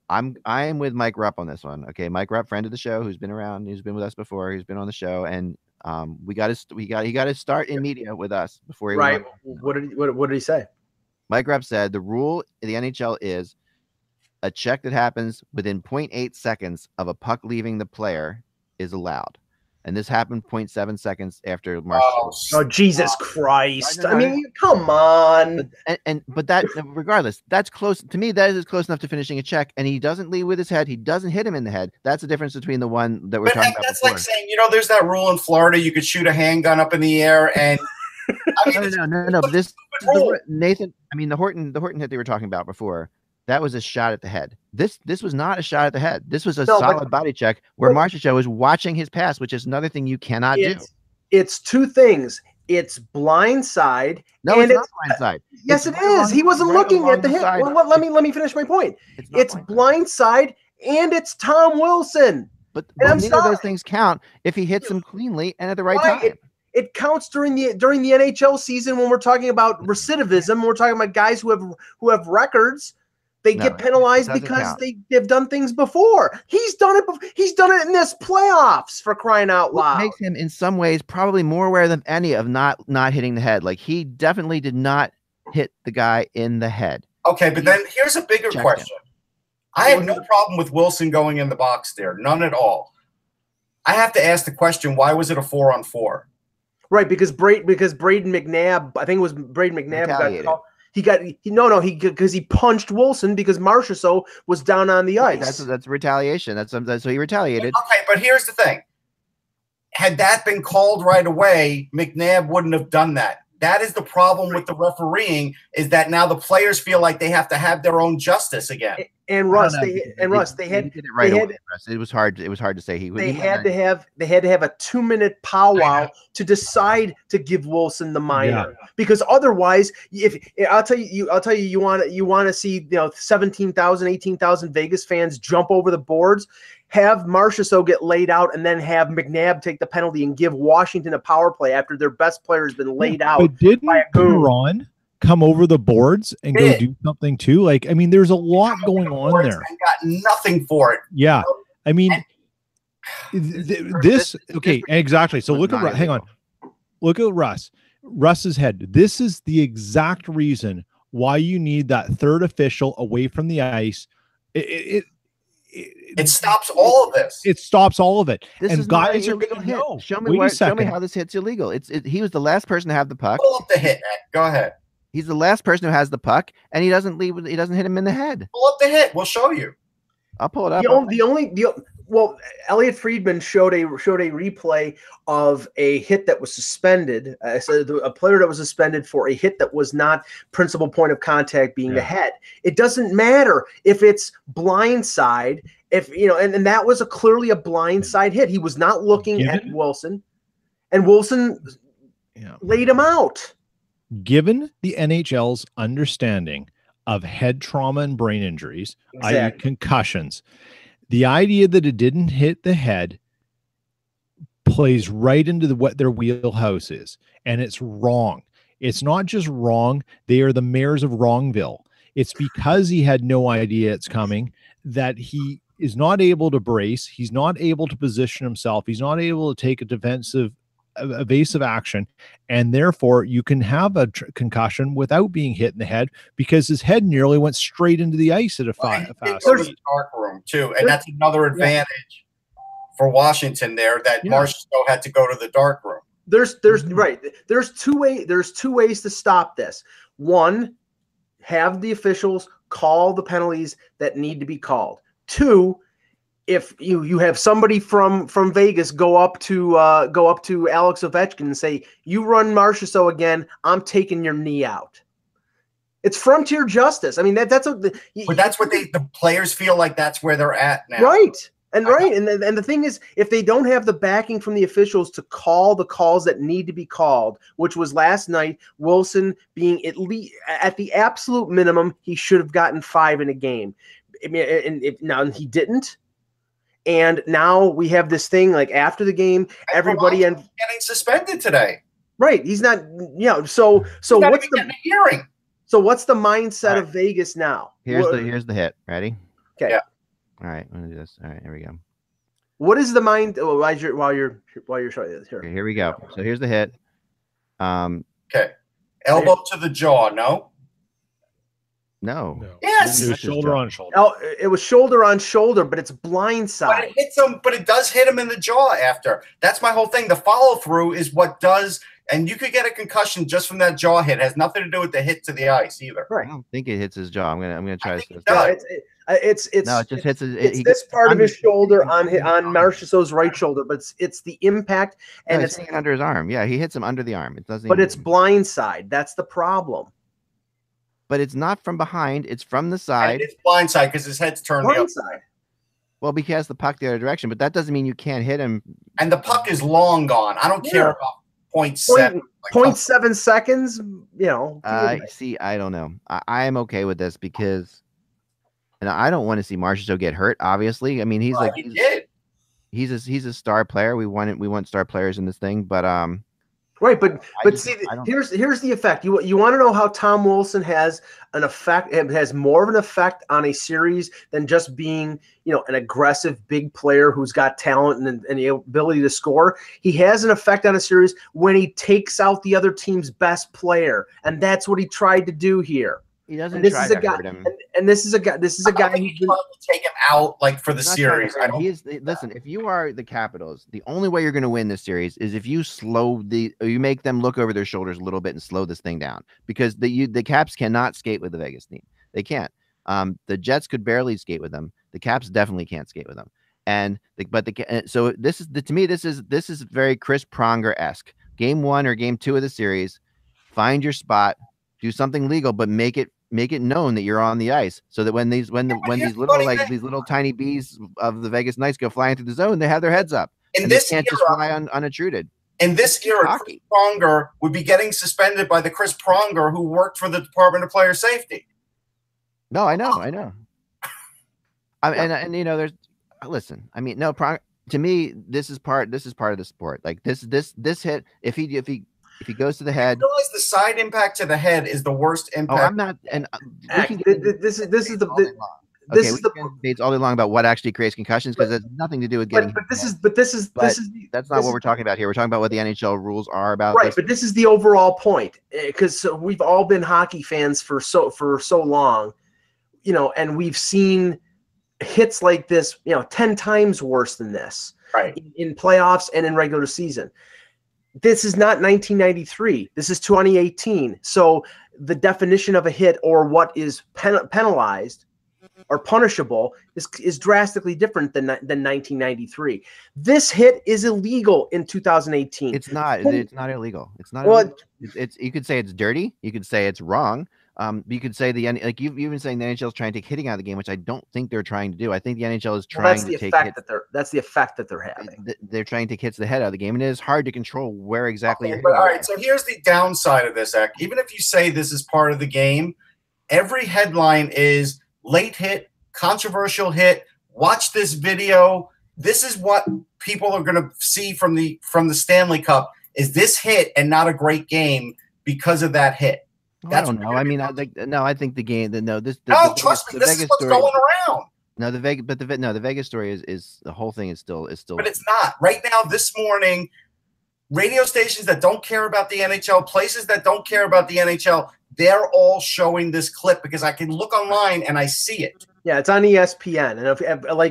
am with Mike Rupp on this one. Okay, Mike Rupp, friend of the show, who's been around, who's been with us before, who's been on the show, and he got to start in media with us before he right. What did he say? Mike Rupp said the rule in the NHL is a check that happens within 0.8 seconds of a puck leaving the player is allowed. And this happened 0.7 seconds after Marshall. Oh, Jesus Christ. I mean, come on. But that, regardless, that's close. To me, that is close enough to finishing a check. And he doesn't lead with his head. He doesn't hit him in the head. That's the difference between the one that we're talking about that's before. Like saying, there's that rule in Florida. You could shoot a handgun up in the air. And no. But Nathan, I mean, the Horton hit they were talking about before. That was a shot at the head. This was not a shot at the head. This was a No, solid body check where Marchessault was watching his pass, which is another thing you cannot do. It's two things. It's blindside. No, and it's not blindside. Yes, it is. He wasn't looking at the hit. Well, let me finish my point. It's blindside and it's Tom Wilson. But neither of those things count if he hits them cleanly and at the right time. It counts during the NHL season when we're talking about recidivism. We're talking about guys who have records. They get penalized because they've done things before. He's done it. He's done it in this playoffs, for crying out loud. What makes him in some ways probably more aware than any of not hitting the head. Like, he definitely did not hit the guy in the head. Okay, but then here's a bigger question. I had no problem with Wilson going in the box there. None at all. I have to ask the question, why was it a 4-on-4? Right, because Braden McNabb, I think it was Braden McNabb got called. Because he punched Wilson because Marchessault was down on the ice. That's retaliation. That's so he retaliated. Okay, but here's the thing. Had that been called right away, McNabb wouldn't have done that. That is the problem with the refereeing, is that now the players feel like they have to have their own justice again. And Russ, they did it right away. It was hard to say they had to have a 2-minute powwow to decide to give Wilson the minor, because otherwise, I'll tell you, you want to see 17,000, 18,000 Vegas fans jump over the boards. Have Marchessault get laid out and then have McNabb take the penalty and give Washington a power play after their best player has been laid out. But didn't Perron come over the boards and go do something too? Like, I mean, there's a lot going on there. And got nothing for it. Yeah. I mean, this, okay, exactly. So look at, hang on. Look at Russ. Russ's head. This is the exact reason why you need that third official away from the ice. It stops all of this. It stops all of it. This and is guys are illegal going hit. to know. Show me how this hit's illegal. He was the last person to have the puck. Pull up the hit, Ed. Go ahead. He's the last person who has the puck, and he doesn't hit him in the head. Pull up the hit. We'll show you. I'll pull it up. Elliot Friedman showed a replay of a hit that was suspended. So a player that was suspended for a hit that was not principal point of contact being the head. It doesn't matter if it's blindside. And that was clearly a blindside hit. He was not looking at Wilson, and Wilson laid him out. Given the NHL's understanding of head trauma and brain injuries, i.e. concussions, the idea that it didn't hit the head plays right into what their wheelhouse is, and it's wrong. It's not just wrong. They are the mayors of Wrongville. It's because he had no idea it's coming that he is not able to brace. He's not able to position himself. He's not able to take a evasive action, and therefore you can have a concussion without being hit in the head because his head nearly went straight into the ice at a fast speed. Dark room too, and that's another advantage for Washington there, that Marchessault had to go to the dark room. There's two ways to stop this. One, have the officials call the penalties that need to be called. Two, if you have somebody from Vegas go up to Alex Ovechkin and say, "You run Marchessault again, I'm taking your knee out." It's frontier justice. I mean, but that's what the players feel like. That's where they're at now, right? And the thing is, if they don't have the backing from the officials to call the calls that need to be called, which was last night, Wilson being at least at the absolute minimum, he should have gotten 5 in a game. I mean, now he didn't. And now we have this thing like after the game, everybody getting suspended today. Right. He's not, so what's the hearing? So what's the mindset of Vegas now? Here's the hit. Ready? Okay. Yeah. All right. I'm gonna do this. All right, here we go. What is the mind while you're showing this here? Okay, here we go. So here's the hit. Okay. Elbow to the jaw, no? No. Yes. It was shoulder on shoulder. Oh, it was shoulder on shoulder, but it's blindside. But it hits him, but it does hit him in the jaw after. That's my whole thing. The follow through is what does, and you could get a concussion just from that jaw hit. It has nothing to do with the hit to the ice either. Right. I don't think it hits his jaw. I'm gonna try this. No, it just hits his. It's this part of his shoulder on Marchessault's right shoulder, but it's the impact, and it's hanging under his arm. Yeah, he hits him under the arm. It doesn't. But it's blindside. That's the problem. but it's not from behind. It's from the side. And it's blindside because his head's turned the other side. Well, because he has the puck the other direction, but that doesn't mean you can't hit him. And the puck is long gone. I don't care about 0.7. 0.7 seconds, you know. See, I don't know. I am okay with this because, and I don't want to see Marchessault get hurt. Obviously, I mean he's a star player. We want star players in this thing, but right, but see, here's the effect. You want to know how Tom Wilson has an effect? It has more of an effect on a series than just being, you know, an aggressive big player who's got talent and the ability to score. He has an effect on a series when he takes out the other team's best player, and that's what he tried to do here. He doesn't try to hurt him. And this is a guy. This is a guy who tried to take him out for the series. Listen. If you are the Capitals, the only way you're going to win this series is if you you make them look over their shoulders a little bit and slow this thing down, because the Caps cannot skate with the Vegas team. They can't. The Jets could barely skate with them. The Caps definitely can't skate with them. So this is to me this is very Chris Pronger-esque. Game 1 or game 2 of the series, find your spot, do something legal, but make it known that you're on the ice, so that when these little tiny bees of the Vegas Knights go flying through the zone, they have their heads up. And they can't just fly unintruded. In this era, Chris Pronger would be getting suspended by the Chris Pronger who worked for the Department of Player Safety. No, I know. And you know, there's listen. I mean, no, to me, this is part of the sport. Like this hit, if he goes to the head, you realize the side impact to the head is the worst impact. Oh, I'm not. And this is the debates all day long about what actually creates concussions, because it has nothing to do with getting. That's not what we're talking about here. We're talking about what the NHL rules are about. Right, but this is the overall point, because we've all been hockey fans for so long, you know, and we've seen hits like this, you know, 10 times worse than this, right, in playoffs and in regular season. This is not 1993. This is 2018. So the definition of a hit, or what is penalized or punishable, is drastically different than 1993. This hit is illegal in 2018. It's not. It's not illegal. It's not. Well, it's you could say it's dirty. You could say it's wrong. You could say you've been saying the NHL is trying to take hitting out of the game, which I don't think they're trying to do. I think the NHL is trying to take hits. That's the effect that they're having. They're trying to take hits to the head out of the game, and it is hard to control where exactly. Okay, but all right, so here's the downside of this, Ek. Even if you say this is part of the game, every headline is late hit, controversial hit. Watch this video. This is what people are going to see from the Stanley Cup, is this hit and not a great game because of that hit. I don't know. I mean, I think the game. Trust me, this is what's going around. No, the Vegas story is the whole thing is still. But it's not right now. This morning, radio stations that don't care about the NHL, places that don't care about the NHL, they're all showing this clip because I can look online and I see it. Yeah, it's on ESPN, and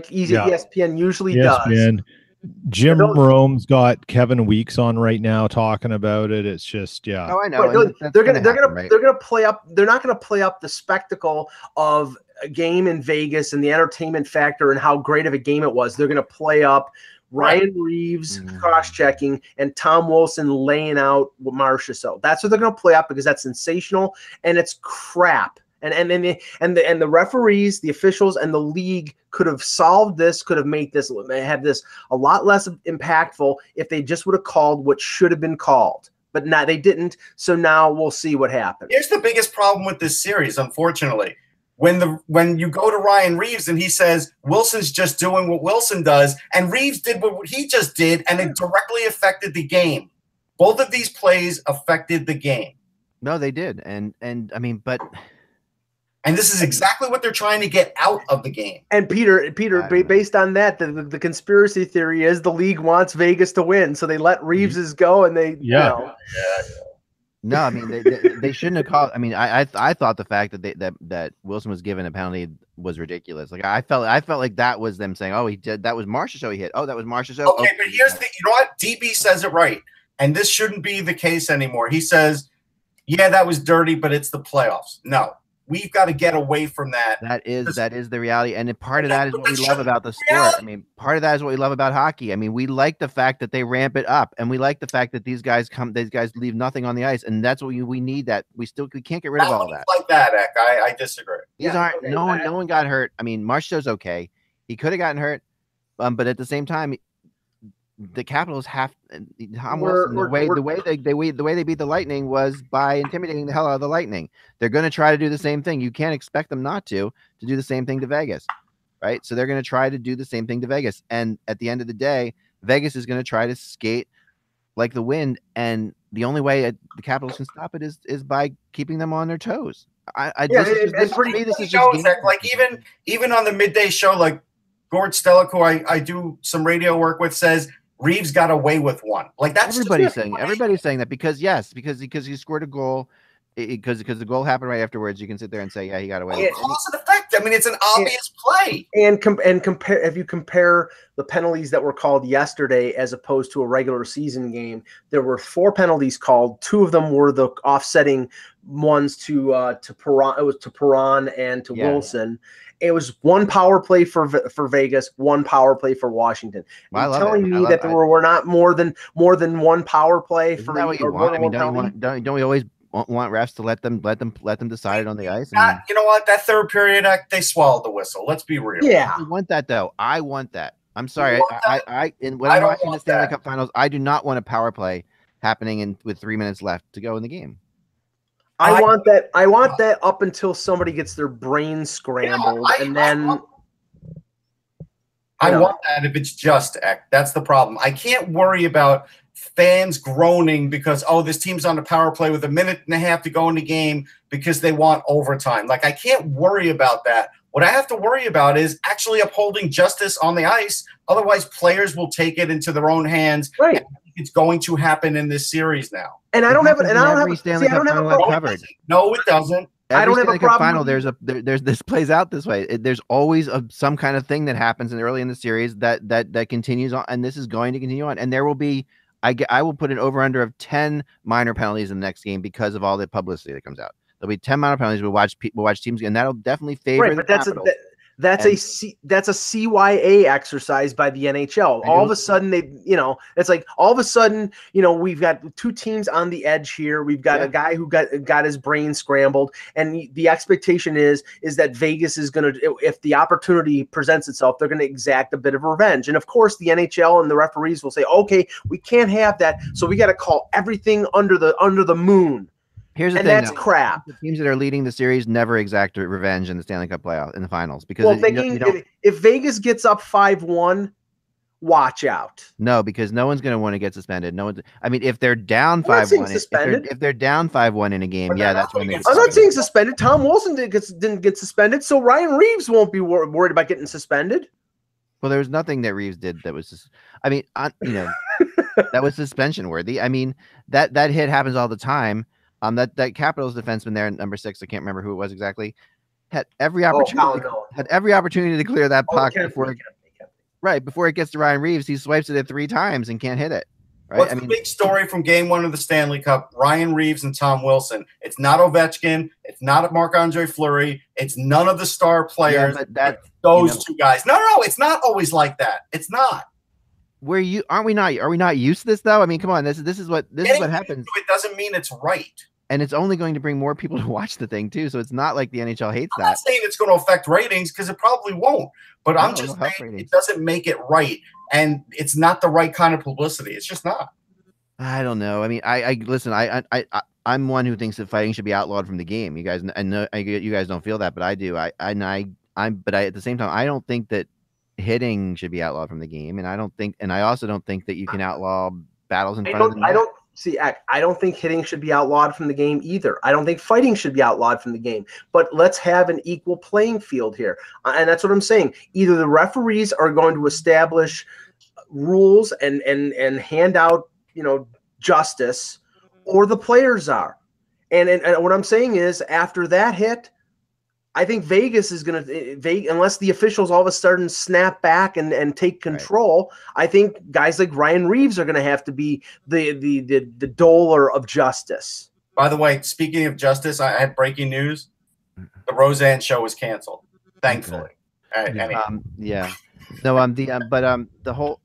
ESPN usually does. Jim Rome's got Kevin Weeks on right now talking about it. It's just Oh, I know. Right, they're gonna play up. They're not gonna play up the spectacle of a game in Vegas and the entertainment factor and how great of a game it was. They're gonna play up Ryan Reeves cross-checking and Tom Wilson laying out Marchessault. That's what they're gonna play up because that's sensational and it's crap. And the referees, the officials, and the league could have solved this, could have made this a lot less impactful if they just would have called what should have been called. But now they didn't. So now we'll see what happens. Here's the biggest problem with this series, unfortunately. When you go to Ryan Reeves and he says Wilson's just doing what Wilson does, and Reeves did what he just did, and it directly affected the game. Both of these plays affected the game. No, they did, and I mean, but. And this is exactly what they're trying to get out of the game. And Peter, based on that, the conspiracy theory is the league wants Vegas to win, so they let Reeves's go, and they No, I mean they shouldn't have called. I mean, I thought the fact that Wilson was given a penalty was ridiculous. Like I felt like that was them saying, "Oh, he did. That was Marchessault. He hit. Oh, that was Marchessault." Okay, but here's you know what? DB says it right, and this shouldn't be the case anymore. He says, "Yeah, that was dirty, but it's the playoffs." No. we've got to get away from that. That is the reality, and part of that is what we love about the sport. I mean, part of that is what we love about hockey. I mean, we like the fact that they ramp it up, and we like the fact that these guys leave nothing on the ice, and that's what we need. That we can't get rid of all of that. Like that, Eck. I disagree. These aren't no one got hurt. I mean, Marchessault's okay. He could have gotten hurt, but at the same time, the Capitals have the way they beat the Lightning was by intimidating the hell out of the Lightning. They're going to try to do the same thing. You can't expect them not to do the same thing to Vegas, right? So they're going to try to do the same thing to Vegas, and at the end of the day, Vegas is going to try to skate like the wind, and the only way the Capitals can stop it is by keeping them on their toes. This is just like even on the midday show, like Gord Stellick, who I do some radio work with, says Reeves got away with one. Like that's everybody's saying that because he scored a goal, because the goal happened right afterwards. You can sit there and say, yeah, he got away with it. Cause and effect. I mean, it's an obvious play. And compare, if you compare the penalties that were called yesterday as opposed to a regular season game, there were 4 penalties called. 2 of them were the offsetting ones to Perron. It was to Perron and to Wilson. It was 1 power play for Vegas, 1 power play for Washington. Well, You're telling me that there were not more than 1 power play for that what you want? I mean, don't we always want refs to let them decide it on the ice? You know what? That third period, they swallowed the whistle. Let's be real. Yeah, I want that though. I want that. I'm sorry. When I'm watching the Stanley Cup Finals, I do not want a power play happening with 3 minutes left to go in the game. I want that up until somebody gets their brain scrambled, and then I want that if it's just Eck. That's the problem. I can't worry about fans groaning because this team's on the power play with 1.5 minutes to go in the game because they want overtime. Like I can't worry about that. What I have to worry about is actually upholding justice on the ice. Otherwise, players will take it into their own hands. Right. And it's going to happen in this series now. And I don't have it covered. No, it doesn't. I don't have a problem. Final, there's this plays out this way. There's always some kind of thing that happens early in the series that continues on, and this is going to continue on. And there will be, I will put an over under of 10 minor penalties in the next game because of all the publicity that comes out. There'll be 10 minor penalties. We'll watch teams, and that'll definitely favor the Capitals. That's a CYA exercise by the NHL. All of a sudden, it's like all of a sudden, we've got 2 teams on the edge here. We've got a guy who got his brain scrambled, and the expectation is that Vegas is going to, if the opportunity presents itself, they're going to exact a bit of revenge. And of course, the NHL and the referees will say, okay, we can't have that, so we got to call everything under the moon. Here's the thing, that's crap. The teams that are leading the series never exact revenge in the Stanley Cup playoff in the finals because if Vegas gets up 5-1, watch out. No, because no one's going to want to get suspended. No one's. I mean, if they're down 5-1, if they're down 5-1 in a game, that's when they get suspended. I'm not saying suspended. Tom Wilson didn't get suspended, so Ryan Reeves won't be worried about getting suspended. Well, there was nothing that Reeves did that was, that was suspension worthy. I mean, that hit happens all the time. That Capitals defenseman there, number 6, I can't remember who it was exactly, had every opportunity to clear that puck before it gets to Ryan Reeves. He swipes it 3 times and can't hit it. Right? What's the big story from Game 1 of the Stanley Cup? Ryan Reeves and Tom Wilson. It's not Ovechkin. It's not Marc-Andre Fleury. It's none of the star players. Yeah, those 2 guys. No, it's not always like that. It's not. Are we not used to this though? I mean, come on, this is what happens. It doesn't mean it's right. And it's only going to bring more people to watch the thing too. So it's not like the NHL hates that. I'm not saying it's going to affect ratings because it probably won't. But I'm just saying it doesn't make it right, and it's not the right kind of publicity. It's just not. I don't know. I mean, I listen. I'm one who thinks that fighting should be outlawed from the game. You guys, I know you guys don't feel that, but I do. But at the same time, I don't think that hitting should be outlawed from the game, and I also don't think that you can outlaw battles in front of the net. I don't think hitting should be outlawed from the game either. I don't think fighting should be outlawed from the game. But let's have an equal playing field here. And that's what I'm saying. Either the referees are going to establish rules and hand out, justice, or the players are. And what I'm saying is after that hit, I think Vegas is going to, unless the officials all of a sudden snap back and take control. Right. I think guys like Ryan Reeves are going to have to be the doler of justice. By the way, speaking of justice, I had breaking news. The Roseanne show was canceled, thankfully. All right, anyway. Yeah. No, the whole,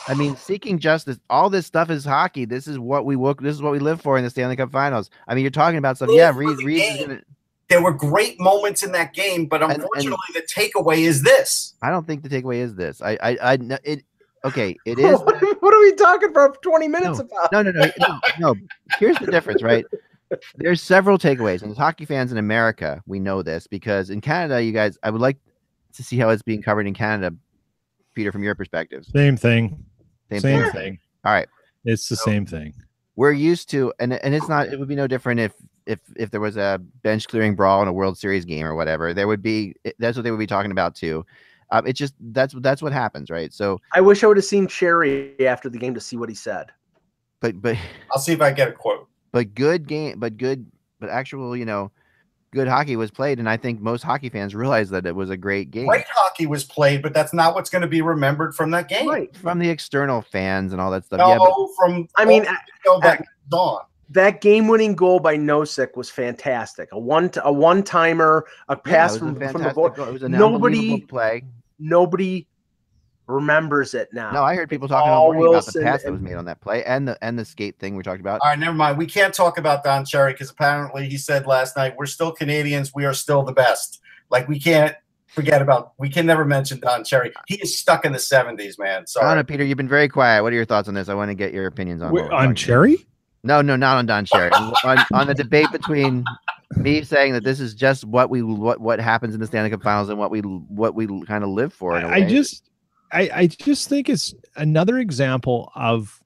I mean, seeking justice, all this stuff is hockey. This is what we live for in the Stanley Cup Finals. I mean, you're talking about stuff. Yeah, Reeves is gonna. There were great moments in that game, but unfortunately, the takeaway is this. I don't think the takeaway is this. Okay, it is. What are we talking for 20 minutes about? No. Here's the difference, right? There's several takeaways, and as hockey fans in America, we know this because in Canada, you guys, I would like to see how it's being covered in Canada, Peter, from your perspective. Same thing. Same thing. All right, it's the same thing. We're used to, and it's not. It would be no different if there was a bench clearing brawl in a World Series game or whatever. There would be. That's what they would be talking about too. It's just that's what happens, right? So I wish I would have seen Cherry after the game to see what he said. But I'll see if I get a quote. But actual, good hockey was played, and I think most hockey fans realize that it was a great game. Great hockey was played, but that's not what's going to be remembered from that game. Right. From the external fans and all that stuff. That game-winning goal by Nosek was fantastic. A one-timer, a pass from the board. It was an unbelievable play. Nobody remembers it now. No, I heard people talking about the pass that was made on that play and the skate thing we talked about. All right, never mind. We can't talk about Don Cherry because apparently he said last night, we're still Canadians. We are still the best. Like, we can never mention Don Cherry. He is stuck in the 70s, man. Sorry. I don't know, Peter, you've been very quiet. What are your thoughts on this? I want to get your opinions on Cherry? No, not on Don Cherry. on the debate between me saying that this is just what happens in the Stanley Cup Finals and what we kind of live for. I just think it's another example of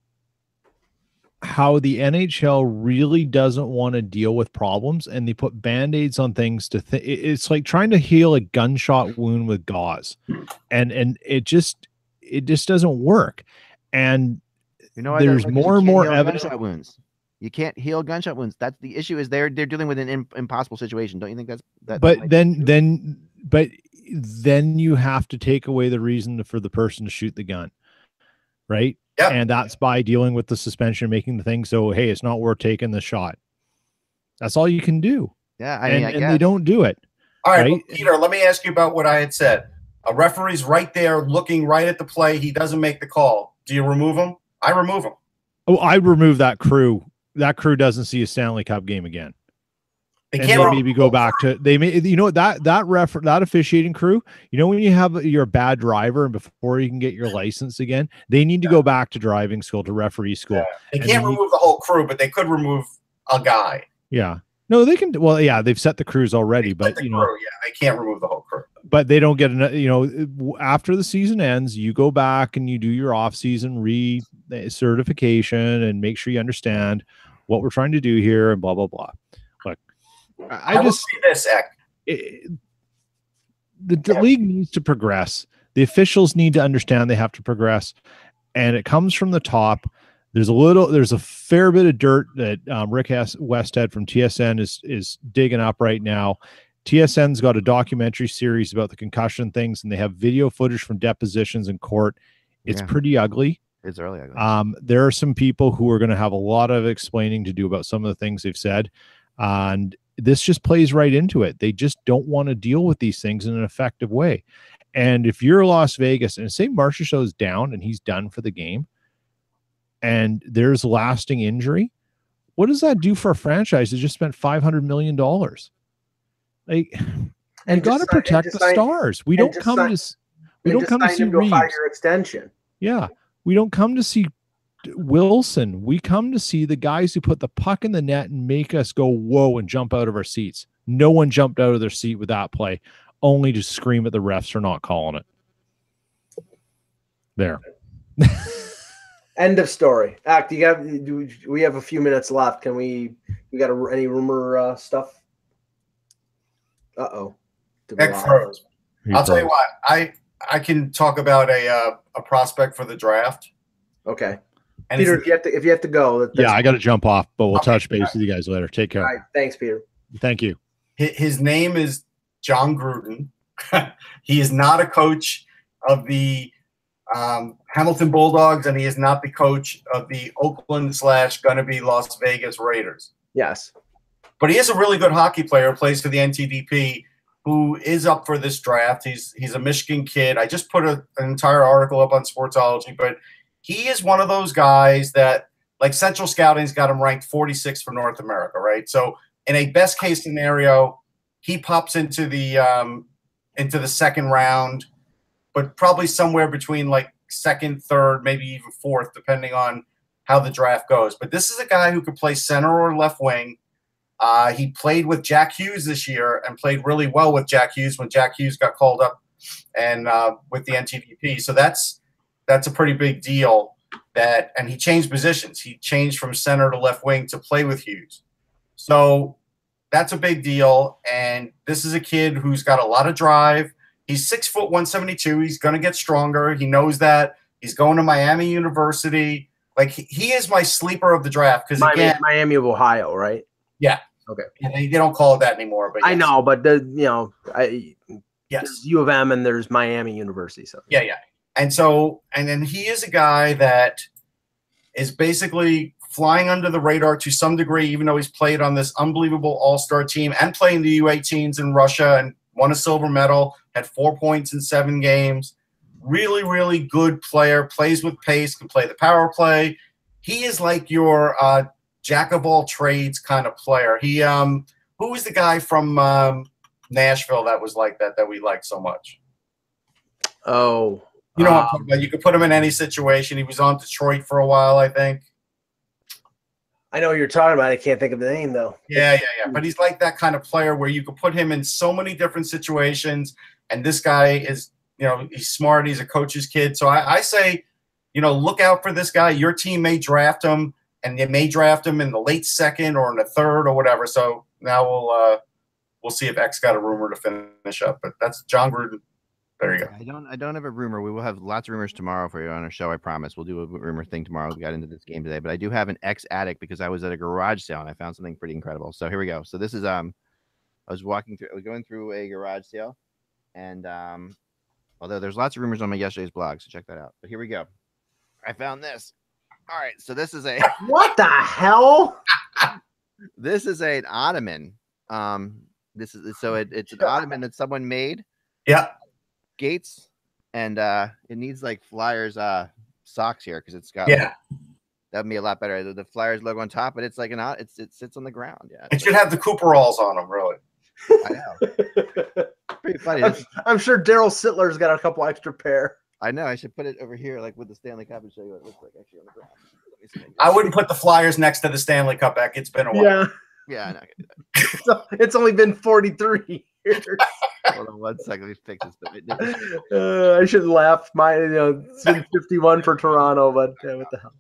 how the NHL really doesn't want to deal with problems, and they put Band-Aids on things it's like trying to heal a gunshot wound with gauze, and it just doesn't work. And there's more and more evidence. Gunshot wounds. You can't heal gunshot wounds. That's the issue. Is they're dealing with an impossible situation. Don't you think that? But then you have to take away the reason for the person to shoot the gun, right? Yeah. And that's by dealing with the suspension, making the thing so, hey, it's not worth taking the shot. That's all you can do. Yeah, and they don't do it. All right, well, Peter, let me ask you about what I had said. A referee's right there looking right at the play. He doesn't make the call. Do you remove him? I remove him. Oh, I remove that crew. That crew doesn't see a Stanley Cup game again. They maybe go back to that officiating crew. When you're a bad driver and before you can get your license again, they need to go back to driving school, to referee school. Yeah. They can't remove the whole crew, but they could remove a guy. Yeah. No, they can. Well, yeah, they've set the crews already, but they can't remove the whole crew. But they don't get after the season ends, you go back and you do your off-season re-certification and make sure you understand what we're trying to do here and blah blah blah. Look, I just see this. The league needs to progress. The officials need to understand they have to progress, and it comes from the top. There's a fair bit of dirt that Rick Westhead from TSN is digging up right now. TSN's got a documentary series about the concussion things, and they have video footage from depositions in court. It's pretty ugly. It's really ugly. There are some people who are going to have a lot of explaining to do about some of the things they've said, and this just plays right into it. They just don't want to deal with these things in an effective way. And if you're Las Vegas, and say Marchessault's down and he's done for the game, and there's lasting injury, what does that do for a franchise that just spent $500 million? Like, and got to protect the stars. We don't come to see Reeves. 5-year extension. Yeah, we don't come to see Wilson. We come to see the guys who put the puck in the net and make us go whoa and jump out of our seats. No one jumped out of their seat with that play, only to scream at the refs for not calling it. There. End of story. We have a few minutes left. Can we got any rumor stuff? Uh-oh. Heck froze. I'll tell you what, I can talk about a prospect for the draft. Okay. And Peter, if you have to go. I got to jump off, but we'll touch base with you guys later. Take care. All right. Thanks, Peter. Thank you. His name is John Gruden. He is not a coach of the Hamilton Bulldogs, and he is not the coach of the Oakland / gonna be Las Vegas Raiders. Yes. But he is a really good hockey player, plays for the NTDP. who is up for this draft. He's a Michigan kid. I just put an entire article up on Sportsology, but he is one of those guys that, like, Central Scouting's got him ranked 46 for North America, right? So in a best case scenario, he pops into the second round, but probably somewhere between like second, third, maybe even fourth, depending on how the draft goes. But this is a guy who could play center or left wing. He played with Jack Hughes this year and played really well with Jack Hughes when Jack Hughes got called up and with the NTDP. So that's a pretty big deal. And he changed positions. He changed from center to left wing to play with Hughes. So that's a big deal. And this is a kid who's got a lot of drive. He's 6 foot 172. He's going to get stronger. He knows that. He's going to Miami University. Like, he is my sleeper of the draft because Miami of Ohio, right? Yeah. Okay. And they don't call it that anymore. But yes. I know, but there's U of M and there's Miami University. So yeah. And then he is a guy that is basically flying under the radar to some degree, even though he's played on this unbelievable all-star team and playing the U18s in Russia and won a silver medal, had 4 points in 7 games. Really, really good player, plays with pace, can play the power play. He is like your jack of all trades kind of player. He who was the guy from Nashville that was like that we liked so much? Oh, you know what I'm talking about. You could put him in any situation. He was on Detroit for a while, I think. I know what you're talking about. I can't think of the name though. Yeah. But he's like that kind of player where you could put him in so many different situations. And this guy is, he's smart. He's a coach's kid. So I say, look out for this guy. Your team may draft him, and they may draft him in the late second or in the third or whatever. So now we'll see if X got a rumor to finish up. But that's John Gruden. There you go. I don't have a rumor. We will have lots of rumors tomorrow for you on our show. I promise. We'll do a rumor thing tomorrow. We got into this game today, but I do have an X addict because I was at a garage sale and I found something pretty incredible. So here we go. So this is I was going through a garage sale, and although there's lots of rumors on my yesterday's blog, so check that out. But here we go. I found this. All right, so this is a what the hell? This is an ottoman. It's an ottoman that someone made. Yeah. Gates, and it needs like Flyers socks here because it's got that'd be a lot better. The Flyers logo on top, but it's like it sits on the ground. Yeah, it should have the Cooperalls on them, really. I know. Pretty funny. I'm sure Daryl Sittler's got a couple extra pair. I know. I should put it over here, like with the Stanley Cup, and show you what it looks like actually on the ground. Let me see. I wouldn't put the Flyers next to the Stanley Cup, Beck. It's been a while. Yeah, I know. It's only been 43 years. Hold on 1 second. Let me fix this. I should laugh. It's been 51 for Toronto, but what the hell?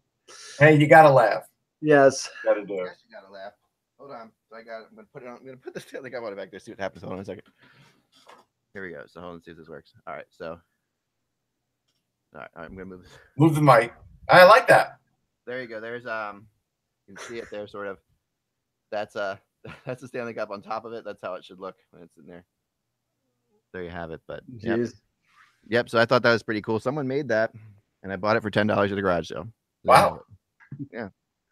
Hey, you gotta laugh. Yes. Gotta do it. Yes, you gotta laugh. Hold on. So I'm gonna put it on. I'm gonna put the Stanley Cup on it back there. See what happens. Hold on a second. Here we go. So hold on. See if this works. All right. So. All right. I'm gonna move this. Move the mic. I like that. There you go. There's you can see it there, sort of. That's the Stanley Cup on top of it. That's how it should look when it's in there. There you have it. But yep. So I thought that was pretty cool. Someone made that, and I bought it for $10 at the garage sale. Wow. Yeah.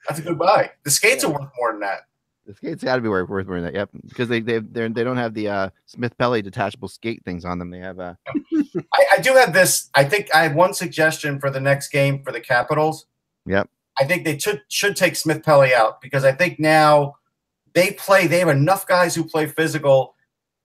That's a good buy. The skates are worth more than that. The skates got to be worth more than that. Yep. Because they don't have the Smith Pelly detachable skate things on them. They have I do have this. I think I have one suggestion for the next game for the Capitals. Yep. I think they should take Smith Pelly out because I think now they have enough guys who play physical.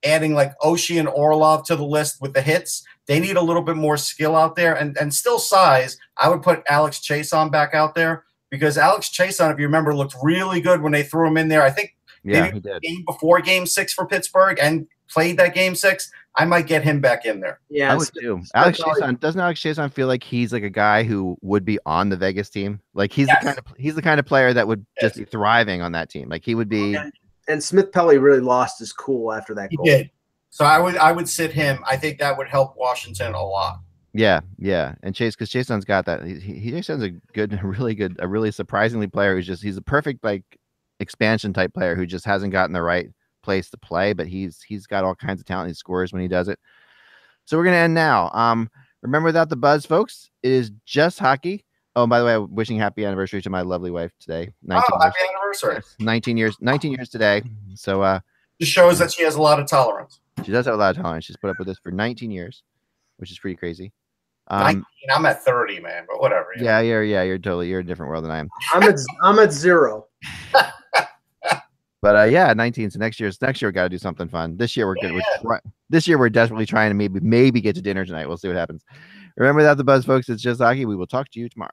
Adding like Oshie and Orlov to the list with the hits. They need a little bit more skill out there and still size. I would put Alex Chason back out there because Alex Chason, if you remember, looked really good when they threw him in there. I think he did. Game before Game 6 for Pittsburgh and played that Game 6. I might get him back in there. Yeah, I would too. Doesn't Alex Chason feel like he's like a guy who would be on the Vegas team? Like he's the kind of player that would just be thriving on that team. Like he would be. And Smith Pelly really lost his cool after that goal. He did. So I would sit him. I think that would help Washington a lot. Yeah. And because Jason's got that. Jason's a really surprisingly player he's a perfect like expansion type player who just hasn't gotten the right place to play, but he's got all kinds of talent. He scores when he does it. So we're gonna end now. Remember without the buzz, folks, it is just hockey. Oh, by the way, I'm wishing happy anniversary to my lovely wife today. Happy anniversary. 19 years today. So just shows that she has a lot of tolerance. She does have a lot of talent. She's put up with this for 19 years, which is pretty crazy. 19, I'm at 30, man, but whatever. Yeah, you're a different world than I am. I'm at 0. But yeah, 19. So next year we got to do something fun. This year we're good. This year we're desperately trying to maybe get to dinner tonight. We'll see what happens. Remember that, the Buzz, folks. It's just hockey. We will talk to you tomorrow.